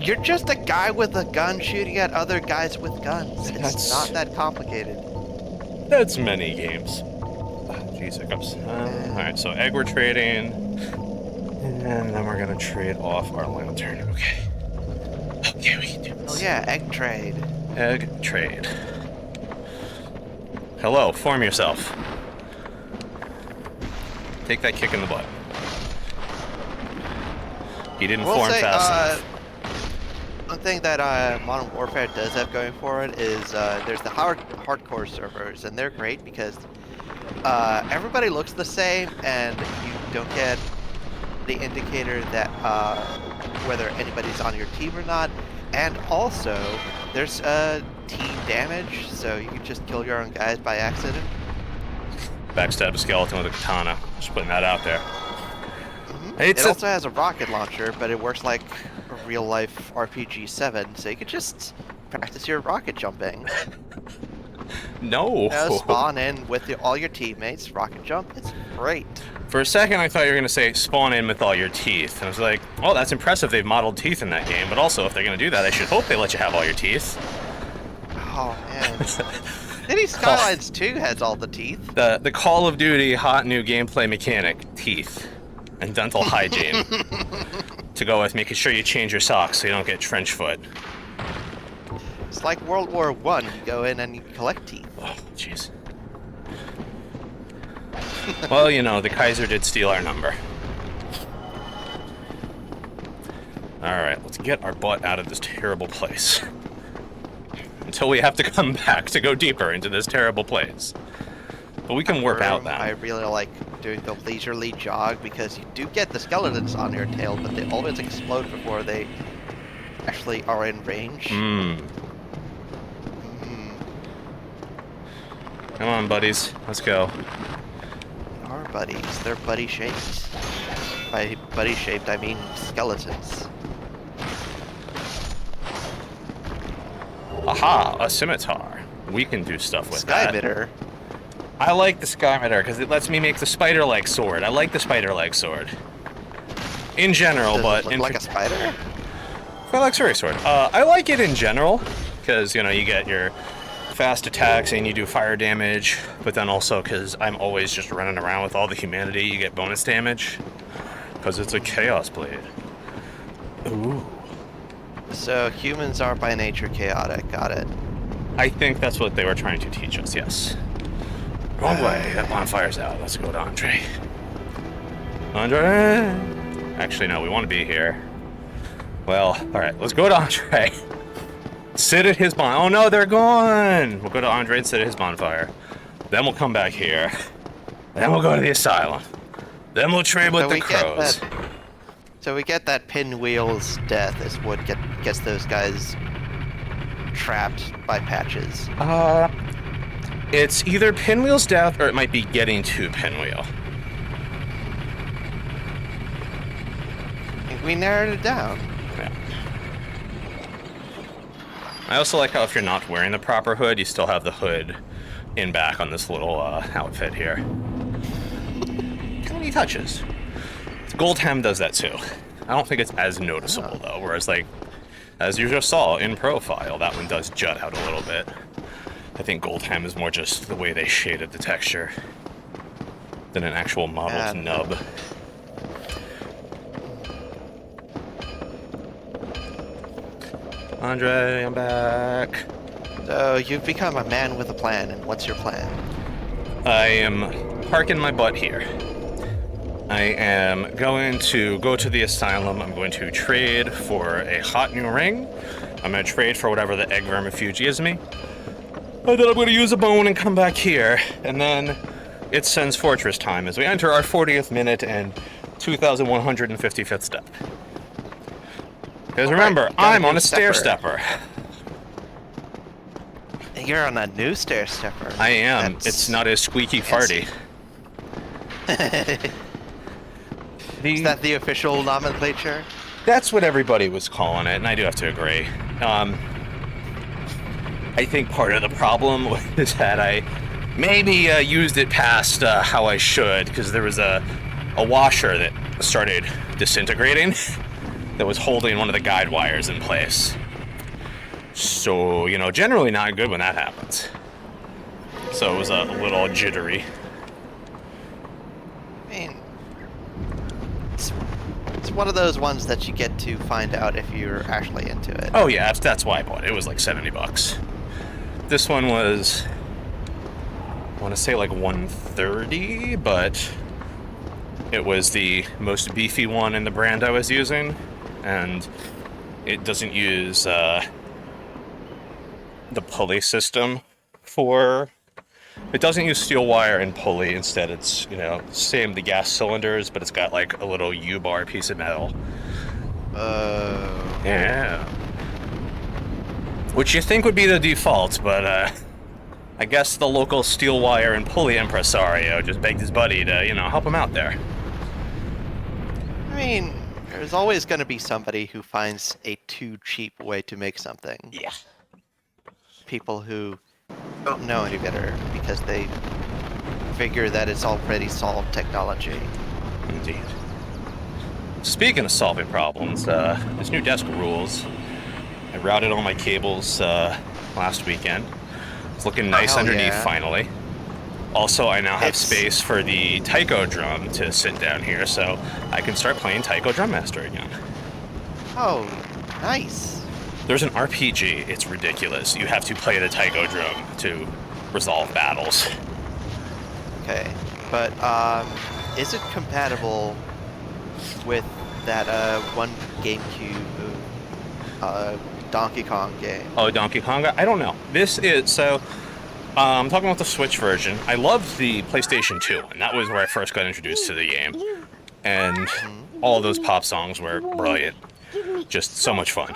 You're just a guy with a gun shooting at other guys with guns. It's That's- not that complicated. That's many games. Jeez, hiccups. Alright, so egg we're trading. And then we're gonna trade off our lantern. Okay. Okay, we can do this. Oh yeah, egg trade. Egg trade. Hello, form yourself. Take that kick in the butt. He didn't We'll form say, fast enough. one thing that Modern Warfare does have going for it is there's the hardcore servers, and they're great because everybody looks the same, and you don't get the indicator that whether anybody's on your team or not. And also, there's team damage, so you can just kill your own guys by accident. Backstab a skeleton with a katana. Just putting that out there. It also has a rocket launcher, but it works like a real-life RPG 7, so you could just practice your rocket jumping. No. Spawn in with all your teammates, rocket jump. It's great. For a second, I thought you were going to say spawn in with all your teeth. And I was like, oh, that's impressive. They've modeled teeth in that game. But also, if they're going to do that, I should hope they let you have all your teeth. Oh, man. City Skylines 2 has all the teeth. The Call of Duty hot new gameplay mechanic, teeth. And dental hygiene. To go with making sure you change your socks so you don't get trench foot. It's like World War I. You go in and you collect teeth. Oh, jeez. Well, you know, the Kaiser did steal our number. Alright, let's get our butt out of this terrible place. Until we have to come back to go deeper into this terrible place. But we can warp out I then. really like doing the leisurely jog because you do get the skeletons on your tail, but they always explode before they actually are in range. Hmm. Mm, Come on, buddies. Let's go. they are buddies. They're buddy shaped. By buddy shaped, I mean skeletons. Aha! A scimitar. We can do stuff with Sky that. Bitter. I like the Sky Mitter because it lets me make the spider leg sword. I like the spider leg sword. In general, Does but it look in like a spider? I like Suri Sword. I like it in general, because, you know, you get your fast attacks and you do fire damage, but then also because I'm always just running around with all the humanity, you get bonus damage, because it's a Chaos Blade. Ooh. So humans are by nature chaotic. Got it. I think that's what they were trying to teach us, yes. Wrong way, that bonfire's out. Let's go to Andre. Andre! Actually, no, we want to be here. Well, alright, let's go to Andre. Sit at his bonfire. Oh no, they're gone! We'll go to Andre and sit at his bonfire. Then we'll come back here. Then we'll go to the asylum. Then we'll trade with the crows. So we get that Pinwheel's death is what gets those guys trapped by patches. It's either Pinwheel's death or it might be getting to Pinwheel. I think we narrowed it down. Yeah. I also like how if you're not wearing the proper hood, you still have the hood in back on this little outfit here. Tiny touches. Goldhem does that too. I don't think it's as noticeable though, whereas like, as you just saw in profile, that one does jut out a little bit. I think Goldhem is more just the way they shaded the texture than an actual modeled nub. Andre, I'm back. So you've become a man with a plan, and what's your plan? I am parking my butt here. I am going to go to the asylum. I'm going to trade for a hot new ring. I'm going to trade for whatever the egg vermifuge gives me. And then I'm going to use a bone and come back here. And then it's Sen's Fortress time as we enter our 40th minute and 2,155th step. Because remember, I'm on a stair stepper. You're on a new stair stepper. I am. It's not as squeaky farty. Is that the official nomenclature? That's what everybody was calling it, and I do have to agree. I think part of the problem was that I maybe used it past how I should, because there was a washer that started disintegrating that was holding one of the guide wires in place. So, you know, generally not good when that happens. So it was a little jittery. I mean, it's one of those ones that you get to find out if you're actually into it. Oh yeah, that's why I bought it. It was like $70. This one was, I want to say like 130, but it was the most beefy one in the brand I was using, and it doesn't use the pulley system for. It doesn't use steel wire and pulley. Instead, it's, you know, same the gas cylinders, but it's got like a little U-bar piece of metal. Yeah. Which you think would be the default, but I guess the local steel wire and pulley impresario just begged his buddy to, you know, help him out there. I mean, there's always going to be somebody who finds a too cheap way to make something. Yeah. People who don't know any better because they figure that it's already solved technology. Indeed. Speaking of solving problems, this new desk rules. I routed all my cables last weekend. It's looking nice underneath finally. Also, I now have space for the taiko drum to sit down here, so I can start playing Taiko Drum Master again. Oh, nice. There's an RPG. It's ridiculous. You have to play the taiko drum to resolve battles. Okay, but is it compatible with that one GameCube Donkey Kong game? Oh, Donkey Kong? I don't know. This is, so I'm talking about the Switch version. I loved the PlayStation 2 one. That was where I first got introduced to the game. And all those pop songs were brilliant. Just so much fun.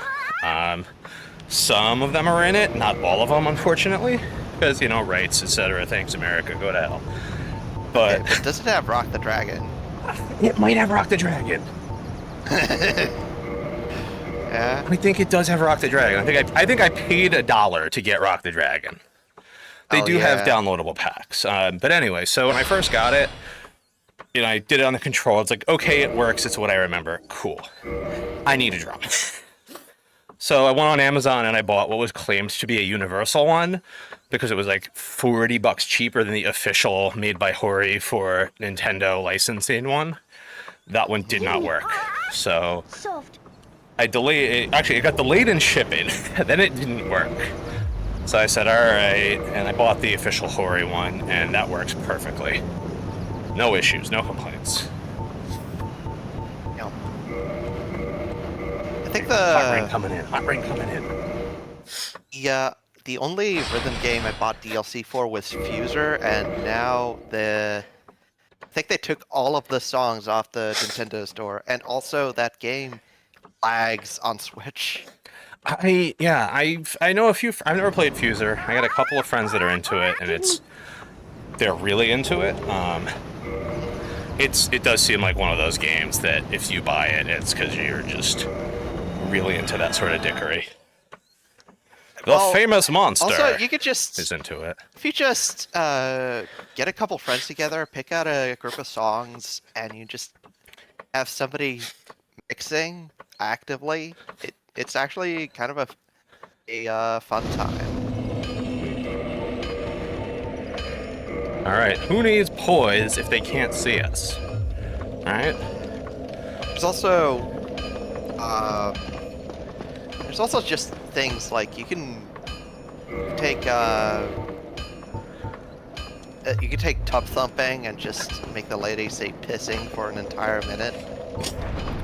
Some of them are in it, not all of them, unfortunately. Because, rights, etc. Thanks, America. Go to hell. But But does it have Rock the Dragon? it might have Rock the Dragon. Yeah. I think it does have Rock the Dragon. I think I paid $1 to get Rock the Dragon. They do have downloadable packs. But anyway, so when I first got it, I did it on the control. It's like, okay, it works. It's what I remember. Cool. I need a drum. So I went on Amazon and I bought what was claimed to be a universal one because it was like $40 cheaper than the official made by Hori for Nintendo licensing one. That one did not work. So I delayed it. Actually, it got delayed in shipping. Then it didn't work. So I said, all right, and I bought the official Hori one, and that works perfectly. No issues, no complaints. Yep. I think Hot rain coming in. Hot rain coming in. the only rhythm game I bought DLC for was Fuser, and now I think they took all of the songs off the Nintendo store, and also that game lags on Switch. I know a few. I've never played Fuser. I got a couple of friends that are into it, and they're really into it. It does seem like one of those games that if you buy it, it's because you're just really into that sort of dickery. The famous monster. Also, you could just is into it. If you just get a couple friends together, pick out a group of songs, and you just have somebody mixing actively, it's actually kind of a fun time. All right, who needs poise if they can't see us? All right. There's also just things like you can take tub thumping and just make the lady say pissing for an entire minute.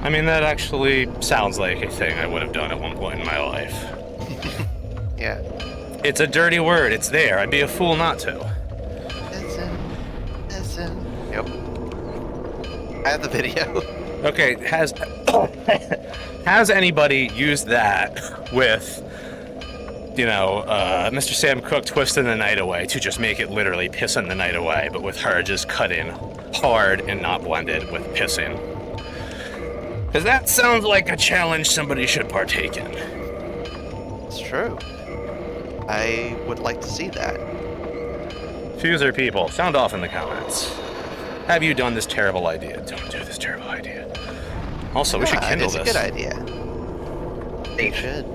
I mean, that actually sounds like a thing I would have done at one point in my life. Yeah. It's a dirty word. It's there. I'd be a fool not to. Listen. Yep. I have the video. Okay, has anybody used that with, Mr. Sam Cooke twisting the night away to just make it literally pissing the night away, but with her just cut in hard and not blended with pissing? Because that sounds like a challenge somebody should partake in. It's true. I would like to see that. Fuser people, sound off in the comments. Have you done this terrible idea? Don't do this terrible idea. Also, we should kindle this. It's a good idea. They should.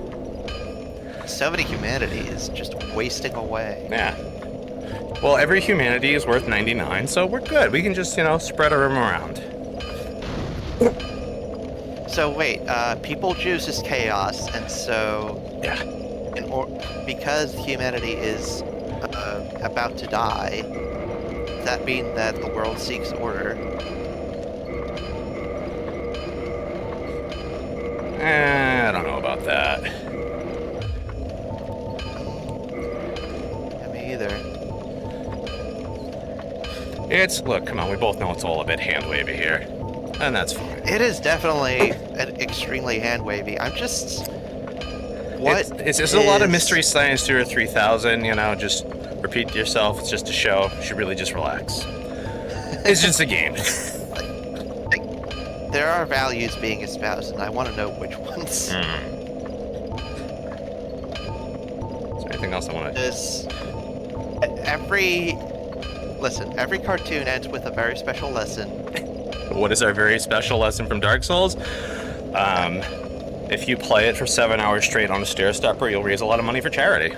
So many humanity is just wasting away. Yeah. Well, every humanity is worth 99, so we're good. We can just, spread them around. So wait, people choose as chaos, and so Yeah. because humanity is about to die, does that mean that the world seeks order? I don't know about that. Yeah, me either. Look, come on, we both know it's all a bit hand-wavy here. And that's fine. It is definitely extremely hand-wavy. I'm just... It's just a lot of Mystery Science Theater 3000, just repeat to yourself. It's just a show. You should really just relax. It's just a game. There are values being espoused, and I want to know which ones. Is there anything else I want to... Every cartoon ends with a very special lesson. What is our very special lesson from Dark Souls? If you play it for 7 hours straight on a stair stepper, you'll raise a lot of money for charity.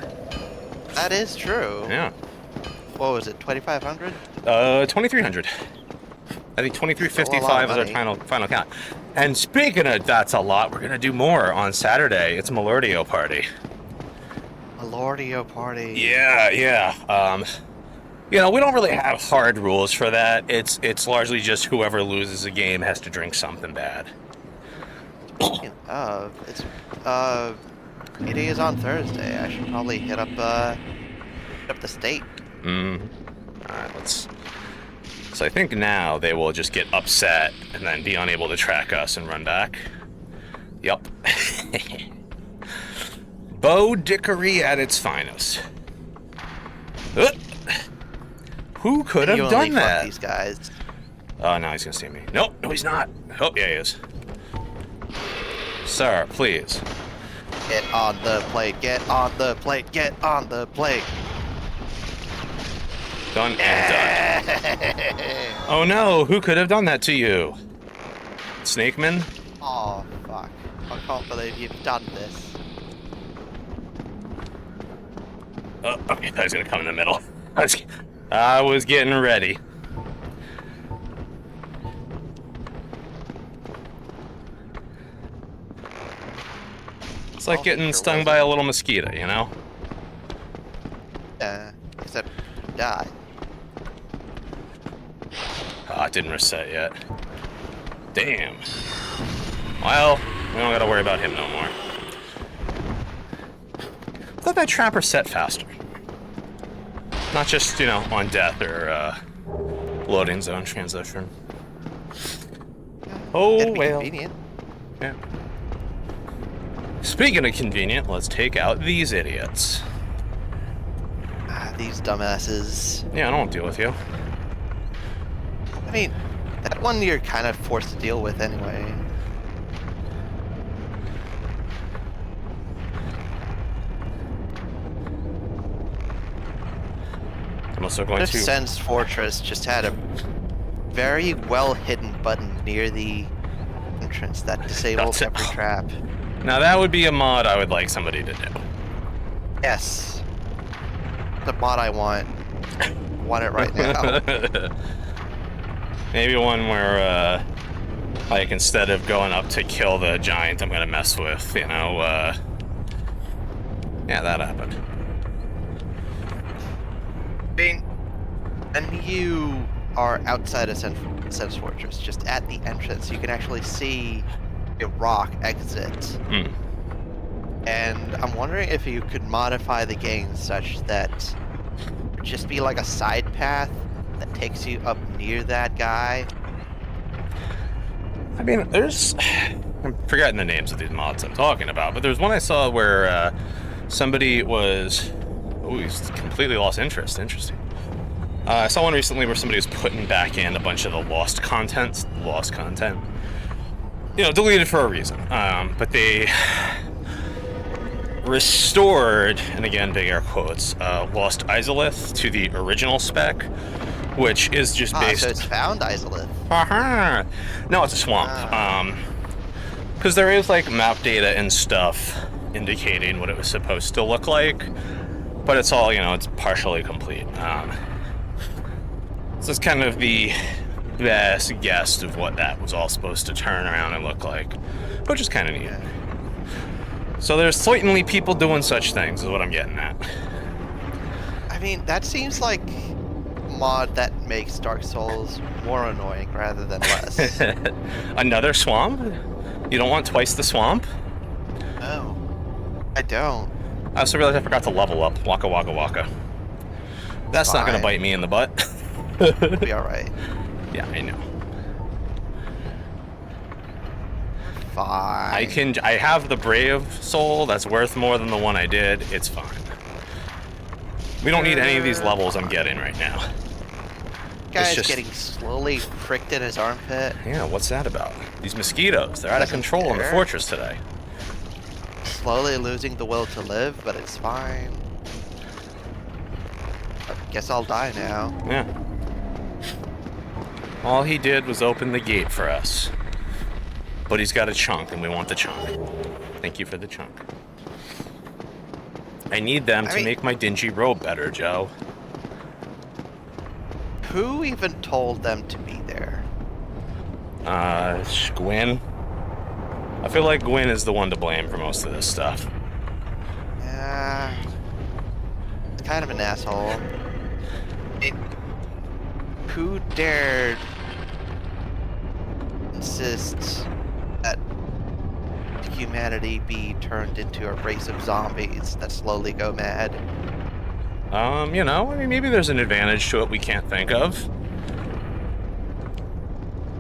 That is true. Yeah. What was it, 2,500? 2,300. I think 2,355 is our final count. And speaking of that's a lot, we're gonna do more on Saturday. It's Malordio Party. Malordio Party. Yeah. We don't really have hard rules for that. It's largely just whoever loses a game has to drink something bad. Speaking of, it is on Thursday. I should probably hit up Up the state. Alright, let's... So I think now they will just get upset and then be unable to track us and run back. Yup. Bo dickery at its finest. Who could have done that? These guys. Oh, now he's gonna see me. Nope, no he's not. Oh, yeah, he is. Sir, please. Get on the plate, get on the plate, get on the plate. Done and done. Oh no, who could have done that to you? Snakeman? Oh, fuck. I can't believe you've done this. Oh, okay, I was gonna come in the middle. I was getting ready. It's like getting stung by a little mosquito, you know? Except die. Oh, it didn't reset yet. Damn. Well, we don't gotta worry about him no more. I thought that trap reset faster. Not just, you know, on death or loading zone transition. Oh, It'd be well. convenient. Yeah. Speaking of convenient, let's take out these idiots. These dumbasses. Yeah, I don't want to deal with you. I mean, that one you're kind of forced to deal with anyway. I'm also going If to... Sen's Fortress just had a very well hidden button near the entrance that disables every trap. Now that would be a mod I would like somebody to do. Yes. The mod I want. I want it right now. Maybe one where, like, instead of going up to kill the giant I'm gonna mess with, you know, yeah, that happened. I mean, and you are outside of Sen's Fortress, just at the entrance, you can actually see a rock exit. And I'm wondering if you could modify the game such that it would just be like a side path that takes you up near that guy. I mean, there's... I'm forgetting the names of these mods I'm talking about, but there's one I saw where somebody was... Oh, he's completely lost interest. Interesting. I saw one recently where somebody was putting back in a bunch of the lost content. You know, deleted for a reason. But they restored, and again, big air quotes, Lost Izalith to the original spec, which is just based... so it's found Izalith. No, it's a swamp. Because there is, like, map data and stuff indicating what it was supposed to look like, but it's all, you know, it's partially complete. This is kind of the best guess of what that was all supposed to turn around and look like, which is kind of neat. So there's certainly people doing such things, is what I'm getting at. I mean, that seems like a mod that makes Dark Souls more annoying rather than less. Another swamp? You don't want twice the swamp? No, I don't. I also realized I forgot to level up. Waka waka waka. That's not gonna bite me in the butt. It'll be alright. Yeah, I know. Fine. I have the Brave Soul that's worth more than the one I did. It's fine. We don't need any of these levels I'm getting right now. Guy's getting slowly pricked in his armpit. Yeah, what's that about? These mosquitoes, they're out of control in the fortress today. Slowly losing the will to live, but it's fine. I guess I'll die now. Yeah. All he did was open the gate for us. But he's got a chunk, and we want the chunk. Thank you for the chunk. I need them to make my dingy robe better, Joe. Who even told them to be there? Gwyn. I feel like Gwyn is the one to blame for most of this stuff. Yeah. It's kind of an asshole. Who dared insist that humanity be turned into a race of zombies that slowly go mad? You know, I mean, maybe there's an advantage to it we can't think of.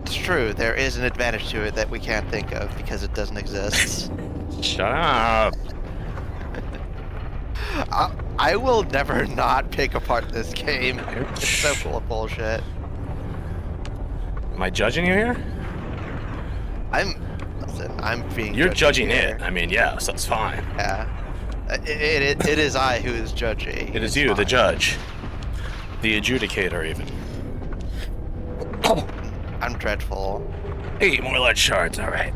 It's true, there is an advantage to it that we can't think of because it doesn't exist. Shut up. I will never not pick apart this game. It's so full of bullshit. Am I judging you here? Listen, I'm being. You're judging here. it. I mean, yes, that's fine. Yeah. It is I who is judging. It is you, the judge. The adjudicator, even. I'm dreadful. 8 more lead shards, alright.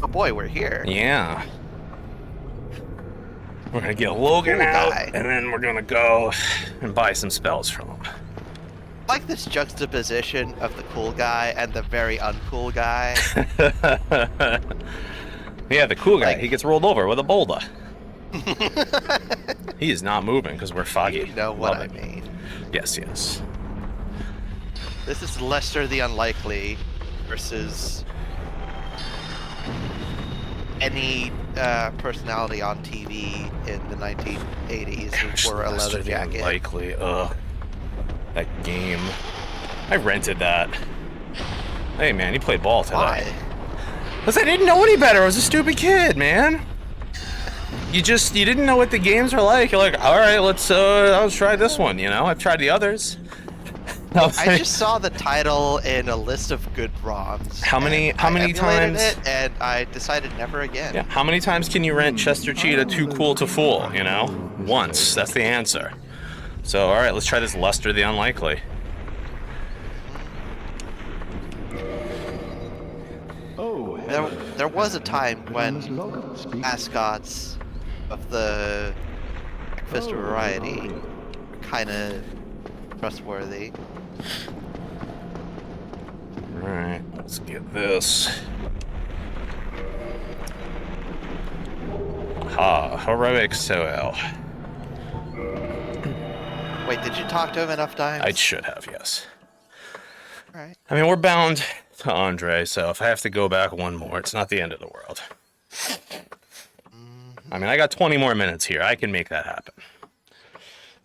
Oh boy, we're here. Yeah. We're gonna get Logan out, and then we're gonna go and buy some spells from him. I like this juxtaposition of the cool guy and the very uncool guy. Yeah, the cool guy, Like- he gets rolled over with a boulder. He is not moving because we're foggy. You know what Love I it. mean. Yes, yes. This is Lester the Unlikely versus any personality on TV in the 1980s who wore a leather jacket. Likely, that game. I rented that. Hey man, you played ball today. Why? Because I didn't know any better. I was a stupid kid, man. You didn't know what the games are like. You're like, all right, let's try this one. You know, I've tried the others. I just saw the title in a list of good ROMs. How many I emulated times? it, and I decided never again. Yeah, how many times can you rent Chester Cheetah Too Cool to Fool? You know, once. That's the answer. So, all right, let's try this Lester the Unlikely. Oh, There was a time when mascots of the Breakfast Variety were kind of trustworthy. Alright, let's get this. Heroic Soel. Wait, did you talk to him enough times? I should have, yes. Alright. I mean, we're bound to Andre, so if I have to go back one more, it's not the end of the world. I mean, I got 20 more minutes here. I can make that happen.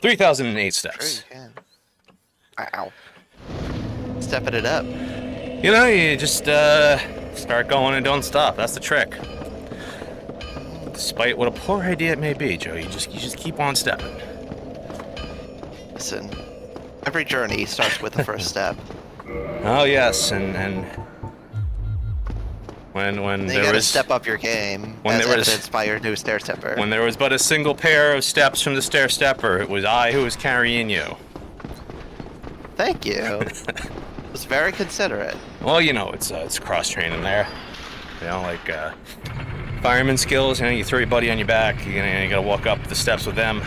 3,008 steps. Sure you can. Wow. Stepping it up. You know, you just start going and don't stop. That's the trick. Despite what a poor idea it may be, Joe, you just keep on stepping. Listen, every journey starts with the first step. Oh yes, and when You there gotta was step up your game, when as there was- evidenced by your new stair stepper. when there was but a single pair of steps from the stair stepper, it was I who was carrying you. Thank you. It was very considerate. Well, you know, it's cross training there. You know, like fireman skills. You know, you throw your buddy on your back. You gotta walk up the steps with them.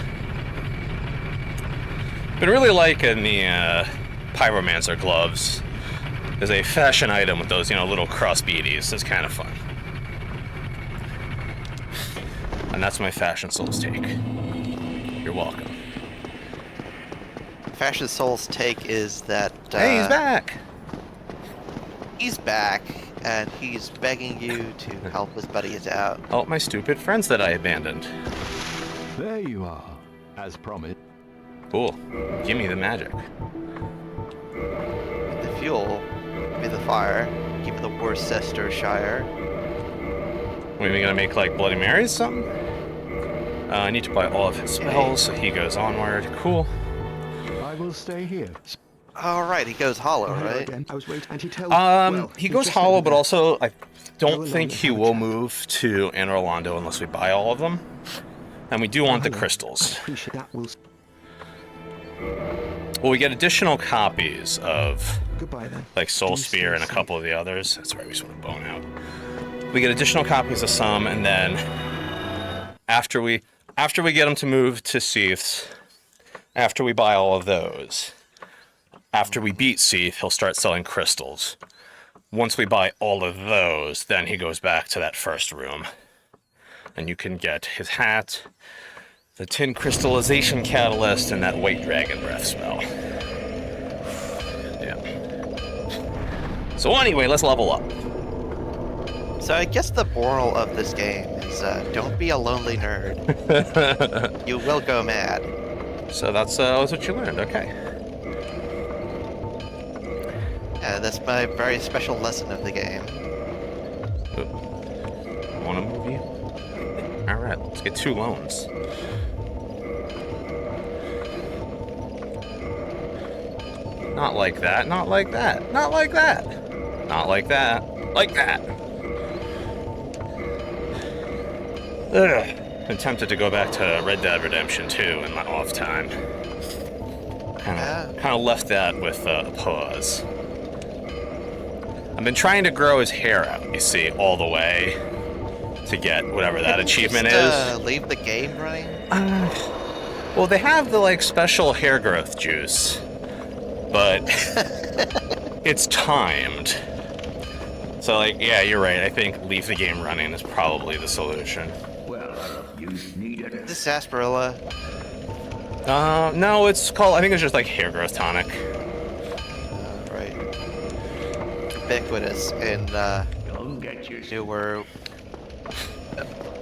But really, like in the pyromancer gloves, there's a fashion item with those, you know, little cross beadies. It's kind of fun. And that's my Fashion Souls take. You're welcome. Fashion Soul's take is that Hey, he's back! He's back, and he's begging you to help his buddies out. Oh, my stupid friends that I abandoned. there you are, as promised. Cool. Give me the magic. The fuel, be the fire, keep the Worcestershire. What, are we gonna make like Bloody Marys or something? I need to buy all of his spells, so he goes onward. Cool. I will stay here. Alright, he goes hollow, Hello right? again. I was waiting, and he tells. Well, He he goes just hollow, said but that. also I don't Go think along he the will path. move to Anne Orlando unless we buy all of them. And we do want the Hello. crystals. Appreciate that. Will. Well, we get additional copies of Goodbye then. like Soul Do Spear and a stay couple of the others. That's right, we just want to bone out. We get additional copies of some, and then after we get them to move to Seath's, after we buy all of those, after we beat Seath, he'll start selling crystals. Once we buy all of those, then he goes back to that first room. And you can get his hat, the tin crystallization catalyst, and that white dragon breath spell. Yeah. So anyway, let's level up. So I guess the moral of this game is don't be a lonely nerd. You will go mad. So that's what you learned. Okay. That's my very special lesson of the game. Want to move you? All right, let's get 2 loans. Not like that. Not like that. Not like that. Not like that. Like that. Ugh. I'm tempted to go back to Red Dead Redemption 2 in my off time. Kind of left that with a pause. I've been trying to grow his hair out, you see, all the way to get whatever that achievement is. Leave the game running? Well, they have the, like, special hair growth juice, but it's timed. So, like, yeah, you're right. I think leave the game running is probably the solution. Well, you needed it. Is this sarsaparilla? No, it's called, I think it's just, like, hair growth tonic. Right. Ubiquitous in Don't get you. newer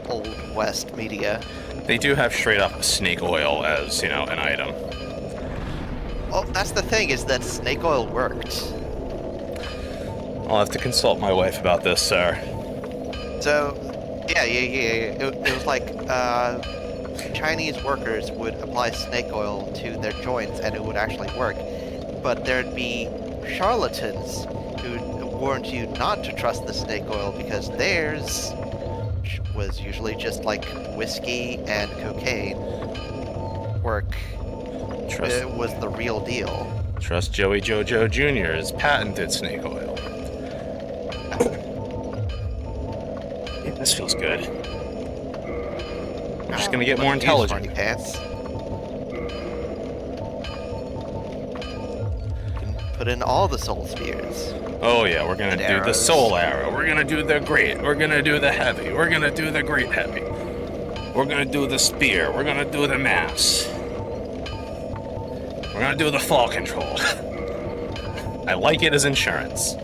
Old West media. They do have straight up snake oil as, you know, an item. Well, that's the thing, is that snake oil worked. I'll have to consult my wife about this, sir. So, yeah. It was like Chinese workers would apply snake oil to their joints and it would actually work. But there'd be charlatans who warned you not to trust the snake oil because theirs was usually just like whiskey and cocaine work. It was the real deal. Trust Joey Jojo Jr.'s patented snake oil. Yeah, this feels good. I'm just gonna get more intelligent. Funny pants. You can put in all the soul spears. Oh yeah, we're gonna do the Arrows. soul arrow. We're gonna do the great. We're gonna do the heavy. We're gonna do the great heavy. We're gonna do the spear. We're gonna do the mass. We're gonna do the fall control. I like it as insurance.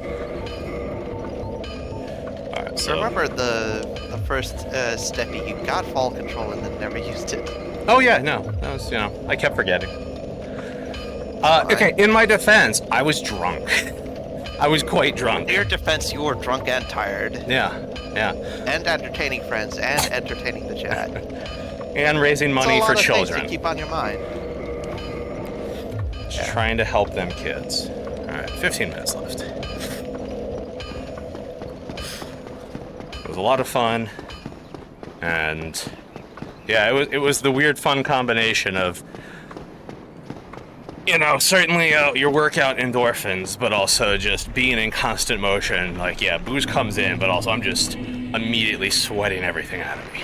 Alright, So remember the first Steppy, you got fall control and then never used it. Oh yeah, no, that was, you know, I kept forgetting. Okay, in my defense, I was drunk. I was quite drunk. In your defense, you were drunk and tired. Yeah. And entertaining friends and entertaining the chat. And raising money It's a for lot of things children. to keep on your mind. Just trying to help them kids. Alright, 15 minutes left. It was a lot of fun. And yeah, it was the weird fun combination of, you know, certainly your workout endorphins, but also just being in constant motion. Like, yeah, booze comes in, but also I'm just immediately sweating everything out of me.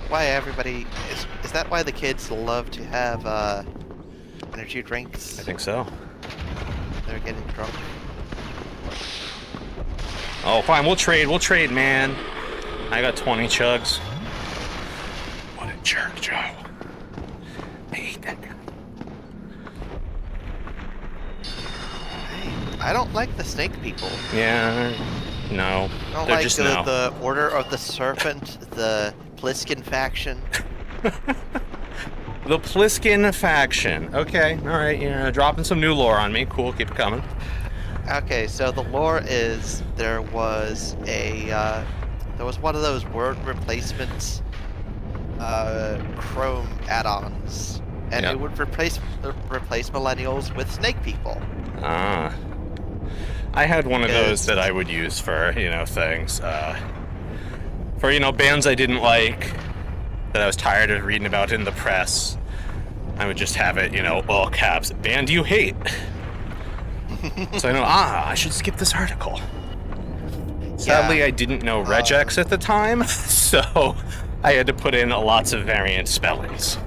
Why everybody is that why the kids love to have energy drinks? I think so. They're getting drunk. Oh, fine, we'll trade, man. I got 20 chugs. What a jerk, Joe. I hate that guy. I don't like the snake people. Yeah, no. I don't They're like just the Order of the Serpent, the Pliskin faction. The Pliskin faction. Okay, alright, you're dropping some new lore on me. Cool, keep it coming. Okay, so the lore is there was one of those word replacement Chrome add-ons, and Yep. it would replace millennials with snake people. Ah. I had one of those that I would use for, you know, things. For, you know, bands I didn't like, that I was tired of reading about in the press. I would just have it, you know, all caps, band you hate. So I know, I should skip this article. Sadly, Yeah. I didn't know regex at the time, so I had to put in lots of variant spellings.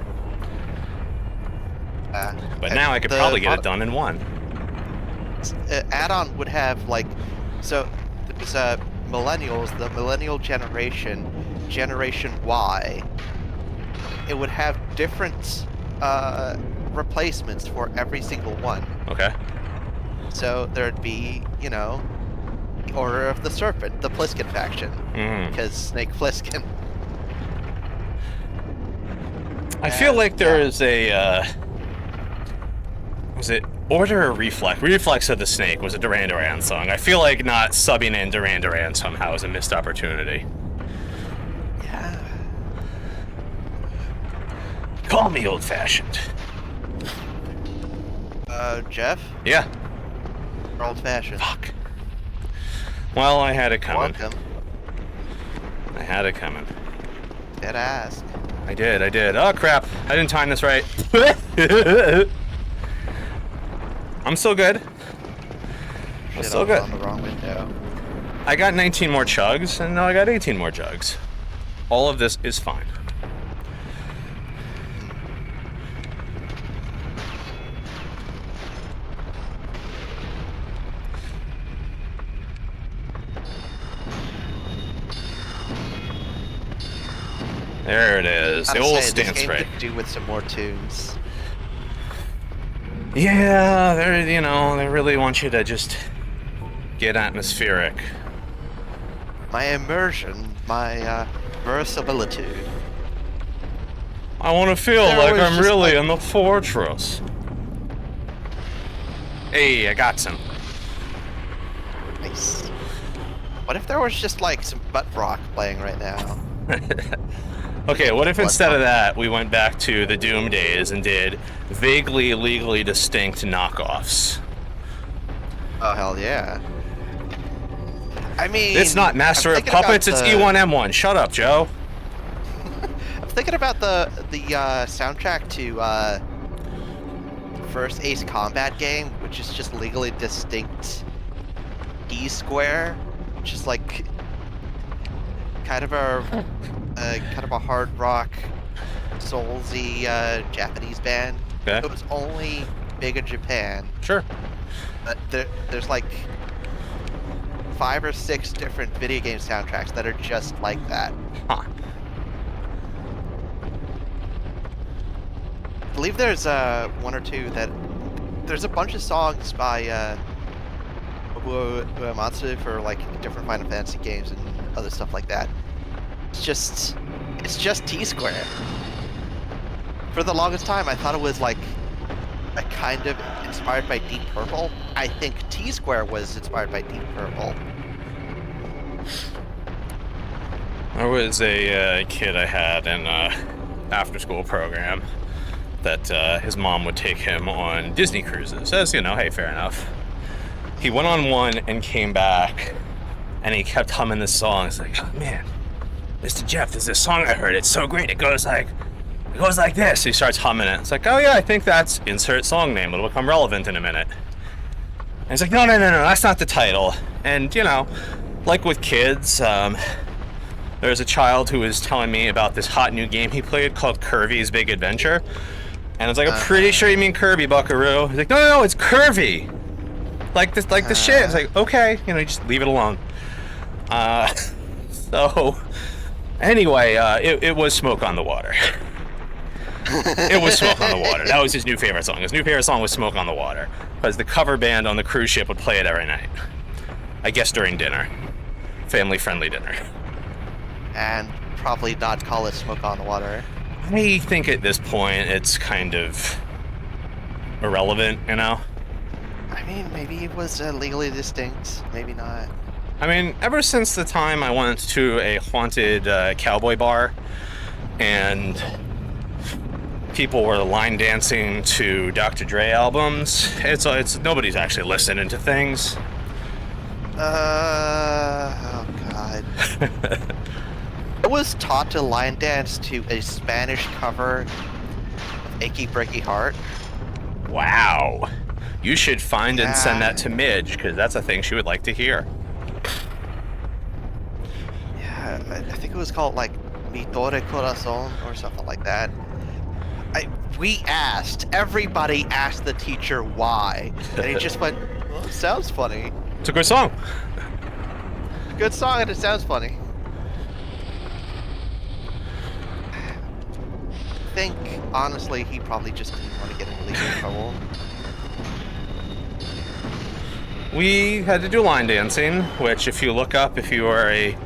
But now I could probably get it done in one. Add-on would have like, so there's millennials, the millennial generation, Generation Y. It would have different replacements for every single one. Okay. So there'd be, you know, the Order of the Serpent, the Pliskin faction, because Snake Plissken. I feel like there is a, was it Order or Reflex? Reflex of the Snake was a Duran Duran song. I feel like not subbing in Duran Duran somehow is a missed opportunity. Yeah. Call me old-fashioned. Jeff? Yeah. You're old-fashioned. Fuck. Well, I had it coming. Welcome. I had it coming. Dead ass. I did. Oh, crap. I didn't time this right. I'm still good. I'm Shit, still I was good. on the wrong window. I got 19 more chugs, and now I got 18 more jugs. All of this is fine. There it is. The old stance spray. Could do with some more tunes. Yeah, they really want you to just get atmospheric. My immersion, my verisimilitude. I want to feel There like was I'm just really like- in the fortress. Hey, I got some. Nice. What if there was just like some butt rock playing right now? Okay, what if What instead of the- that, we went back to the Doom days and did vaguely legally distinct knockoffs? Oh hell yeah! I mean, It's not Master I'm of thinking Puppets, about it's E1M1. Shut up, Joe. I'm thinking about the soundtrack to first Ace Combat game, which is just legally distinct E Square, which is like kind of a hard rock, soulsy Japanese band. Okay. It was only big in Japan, Sure. but there's like 5 or 6 different video game soundtracks that are just like that. Huh. I believe there's 1 or 2 that there's a bunch of songs by Uematsu for like different Final Fantasy games and other stuff like that. It's just T Square. For the longest time, I thought it was like a kind of inspired by Deep Purple. I think T Square was inspired by Deep Purple. There was a kid I had in after-school program that his mom would take him on Disney cruises. As you know, hey, fair enough. He went on one and came back, and he kept humming this song. It's like, oh man, Mr. Jeff, there's this song I heard. It's so great. It goes like this. He starts humming it. It's like, oh yeah, I think that's insert song name. It'll become relevant in a minute. And he's like, no, that's not the title. And you know, like with kids, there's a child who was telling me about this hot new game he played called Kirby's Big Adventure. And I was like, I'm pretty sure you mean Kirby, Buckaroo. He's like, no, it's Curvy. Like the shit. It's like, okay, just leave it alone. So, anyway, it was Smoke on the Water. It was Smoke on the Water. That was his new favorite song. His new favorite song was Smoke on the Water. Because the cover band on the cruise ship would play it every night. I guess during dinner. Family-friendly dinner. And probably not call it Smoke on the Water. I think at this point it's kind of irrelevant, I mean, maybe it was legally distinct, maybe not. I mean, ever since the time I went to a haunted cowboy bar and people were line dancing to Dr. Dre albums, it's nobody's actually listening to things. Oh god. I was taught to line dance to a Spanish cover of Achy Breaky Heart. Wow. You should find and send Yeah. that to Midge, because that's a thing she would like to hear. Yeah, I think it was called like Mi Torre Corazon or something like that. Everybody asked the teacher why, and he just went, well, it sounds funny. It's a good song. Good song and it sounds funny. I think, honestly, he probably just didn't want to get in legal trouble. we had to do line dancing, which if you look up, if you are a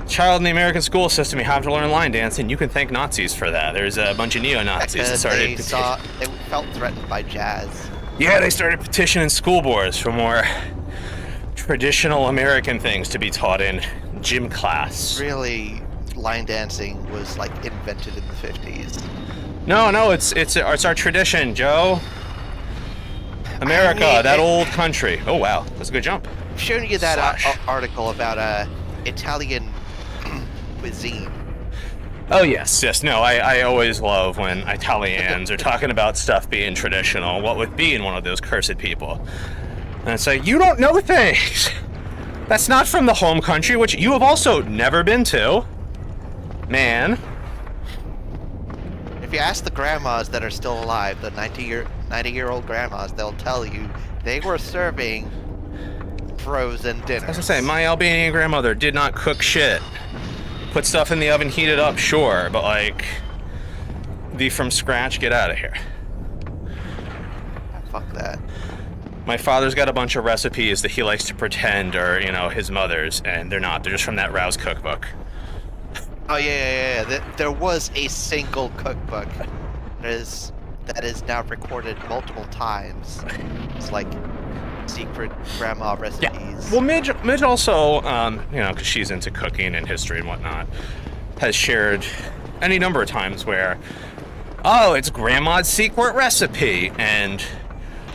child in the American school system, you have to learn line dancing. You can thank Nazis for that. There's a bunch of neo-Nazis that started... They felt threatened by jazz. Yeah, they started petitioning school boards for more traditional American things to be taught in gym class. Really, line dancing was like invented in the 50s. No, it's our tradition, Joe. America, that old country. Oh wow, that's a good jump. I'm showing you that article about Italian cuisine. Oh yes. No, I always love when Italians are talking about stuff being traditional. What with being one of those cursed people, and it's like, you don't know things. That's not from the home country, which you have also never been to, man. If you ask the grandmas that are still alive, the 90-year-old grandmas, they'll tell you they were serving frozen dinners. As I say, my Albanian grandmother did not cook shit. Put stuff in the oven, heat it up, sure, but like, the from scratch, get out of here. Fuck that. My father's got a bunch of recipes that he likes to pretend are, you know, his mother's, and they're not. They're just from that Rouse cookbook. Oh yeah. There was a single cookbook that is now recorded multiple times. It's like secret grandma recipes. Yeah. Well, Midge also, you know, because she's into cooking and history and whatnot, has shared any number of times where, oh, it's grandma's secret recipe, and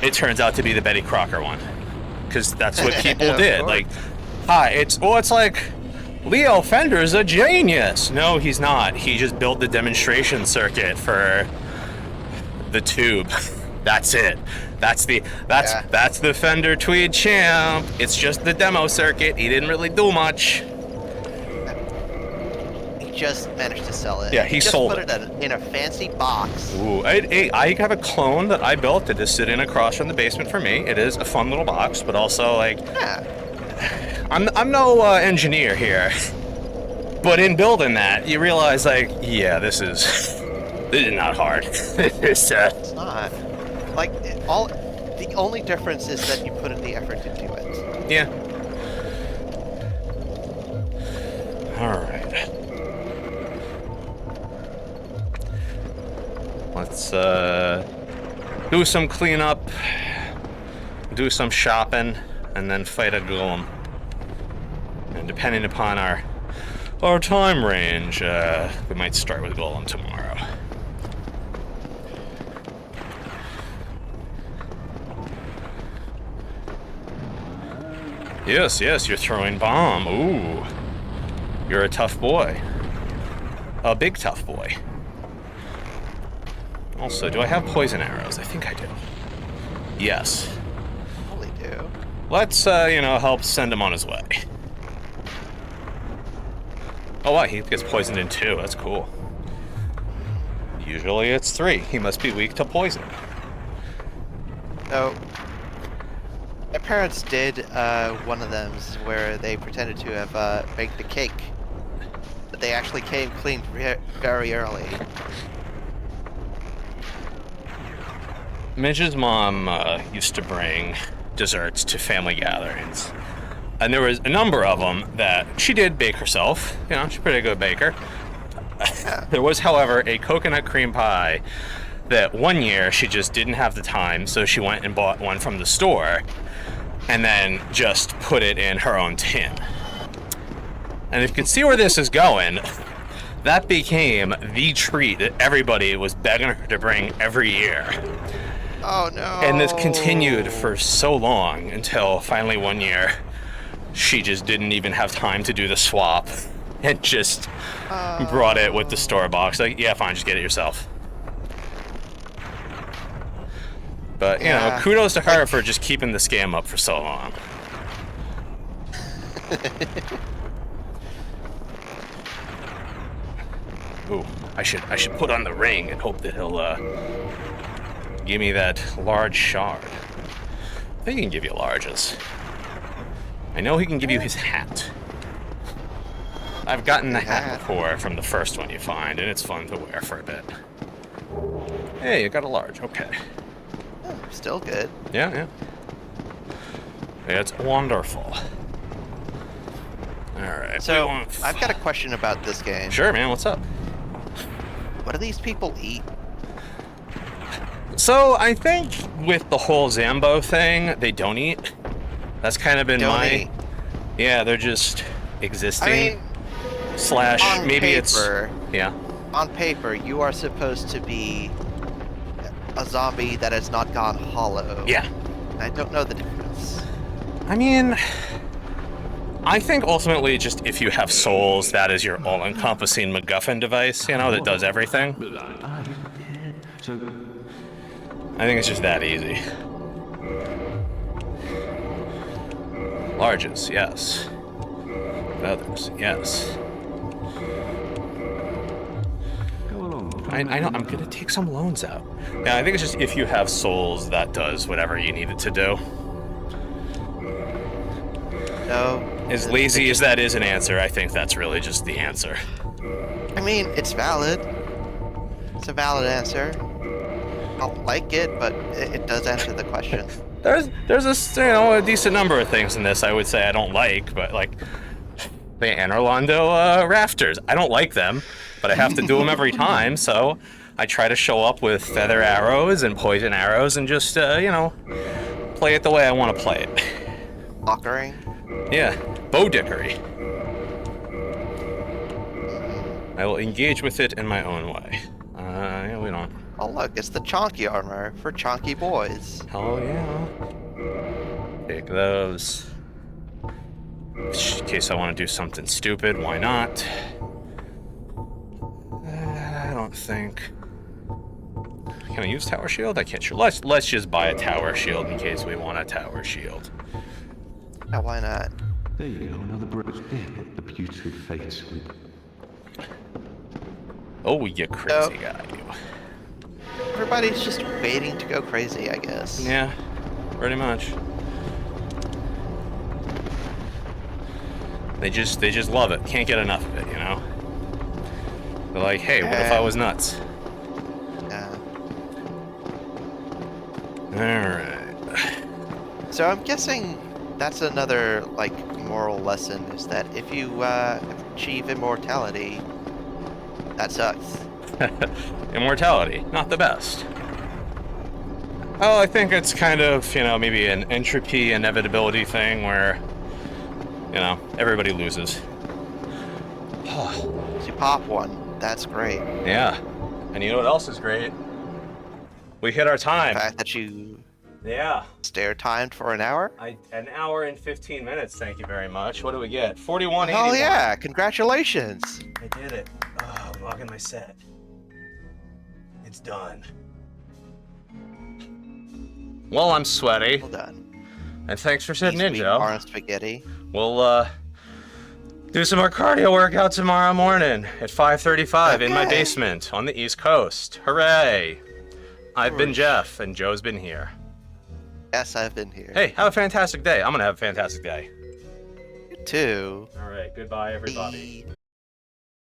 it turns out to be the Betty Crocker one, because that's what people did. Like, hi, it's like, Leo Fender's a genius. No, he's not. He just built the demonstration circuit for the tube. That's it. That's the Fender Tweed Champ. It's just the demo circuit. He didn't really do much. He just managed to sell it. Yeah, he sold it in a fancy box. Ooh, I have a clone that I built that is sitting across from the basement for me. It is a fun little box, but also like, I'm no engineer here, but in building that, you realize like, yeah, this is not hard. It's not. Like, the only difference is that you put in the effort to do it. Yeah. All right. Let's do some cleanup, do some shopping, and then fight a golem. And depending upon our time range, we might start with golem tomorrow. Yes, you're throwing bomb. Ooh. You're a tough boy. A big tough boy. Also, do I have poison arrows? I think I do. Yes. Probably do. Let's, help send him on his way. Oh, wow, he gets poisoned in 2. That's cool. Usually it's 3. He must be weak to poison. So, my parents did one of them where they pretended to have baked a cake, but they actually came clean very early. Midge's mom used to bring desserts to family gatherings, and there was a number of them that she did bake herself. You know, she's a pretty good baker. There was, however, a coconut cream pie that one year she just didn't have the time, so she went and bought one from the store and then just put it in her own tin. And if you can see where this is going, that became the treat that everybody was begging her to bring every year. Oh no. And this continued for so long until finally one year she just didn't even have time to do the swap and just brought it with the store box. Like, yeah, fine, just get it yourself. But, you know, kudos to her for just keeping the scam up for so long. Ooh, I should put on the ring and hope that he'll give me that large shard. I think he can give you larges. I know he can give you his hat. I've gotten the hat before from the first one you find, and it's fun to wear for a bit. Hey, you got a large, okay. Still good. Yeah. It's wonderful. Alright. So, I've got a question about this game. Sure, man, what's up? What do these people eat? So, I think with the whole Zambo thing, they don't eat. That's kind of been Don't eat. Yeah, they're just existing. I mean, slash, on maybe paper, yeah. on paper, you are supposed to be a zombie that has not gone hollow. Yeah. I don't know the difference. I mean, I think ultimately just if you have souls, that is your all-encompassing MacGuffin device, you know, that does everything. So, I think it's just that easy. Larges, yes. Feathers, yes. go along. I know, I'm gonna take some loans out. Yeah, I think it's just if you have souls, that does whatever you need it to do. No. As lazy as that is an answer, I think that's really just the answer. I mean, it's valid. It's a valid answer. I don't like it, but it does answer the question. There's a decent number of things in this I would say I don't like, but like the Anor Londo rafters, I don't like them, but I have to do them every time, so I try to show up with feather arrows and poison arrows and just play it the way I want to play it. Mockering. Yeah, bow dickery. I will engage with it in my own way. Yeah, we don't. Oh look, it's the chonky armor for chonky boys. Hell yeah. Take those. In case I want to do something stupid, why not? I don't think. Can I use tower shield? I can't. Sure. Let's just buy a tower shield in case we want a tower shield. Yeah, why not? There you go, another brooch. The putrid fates. Oh, you crazy guy, you. Everybody's just waiting to go crazy, I guess. Yeah, pretty much. They just love it. Can't get enough of it, you know? They're like, hey, what if I was nuts? Yeah. Alright. So I'm guessing that's another, like, moral lesson, is that if you achieve immortality, that sucks. Immortality, not the best. Well, I think it's kind of, maybe an entropy inevitability thing where, everybody loses. So you pop one, that's great. Yeah. And you know what else is great? We hit our The time. fact that you Yeah. stare timed for an hour? An hour and 15 minutes, thank you very much. What do we get? 41.81. Oh yeah, congratulations! I did it. Oh, I'm logging my set. It's done. Well, I'm sweaty. Well done. And thanks for sitting in, Sweet Joe. corn spaghetti. We'll do some more cardio workout tomorrow morning at 5:35 in my Okay. basement on the East Coast. Hooray! I've been Jeff, and Joe's been here. Yes, I've been here. Hey, have a fantastic day. I'm gonna have a fantastic day. You too. All right, goodbye, everybody. Bye.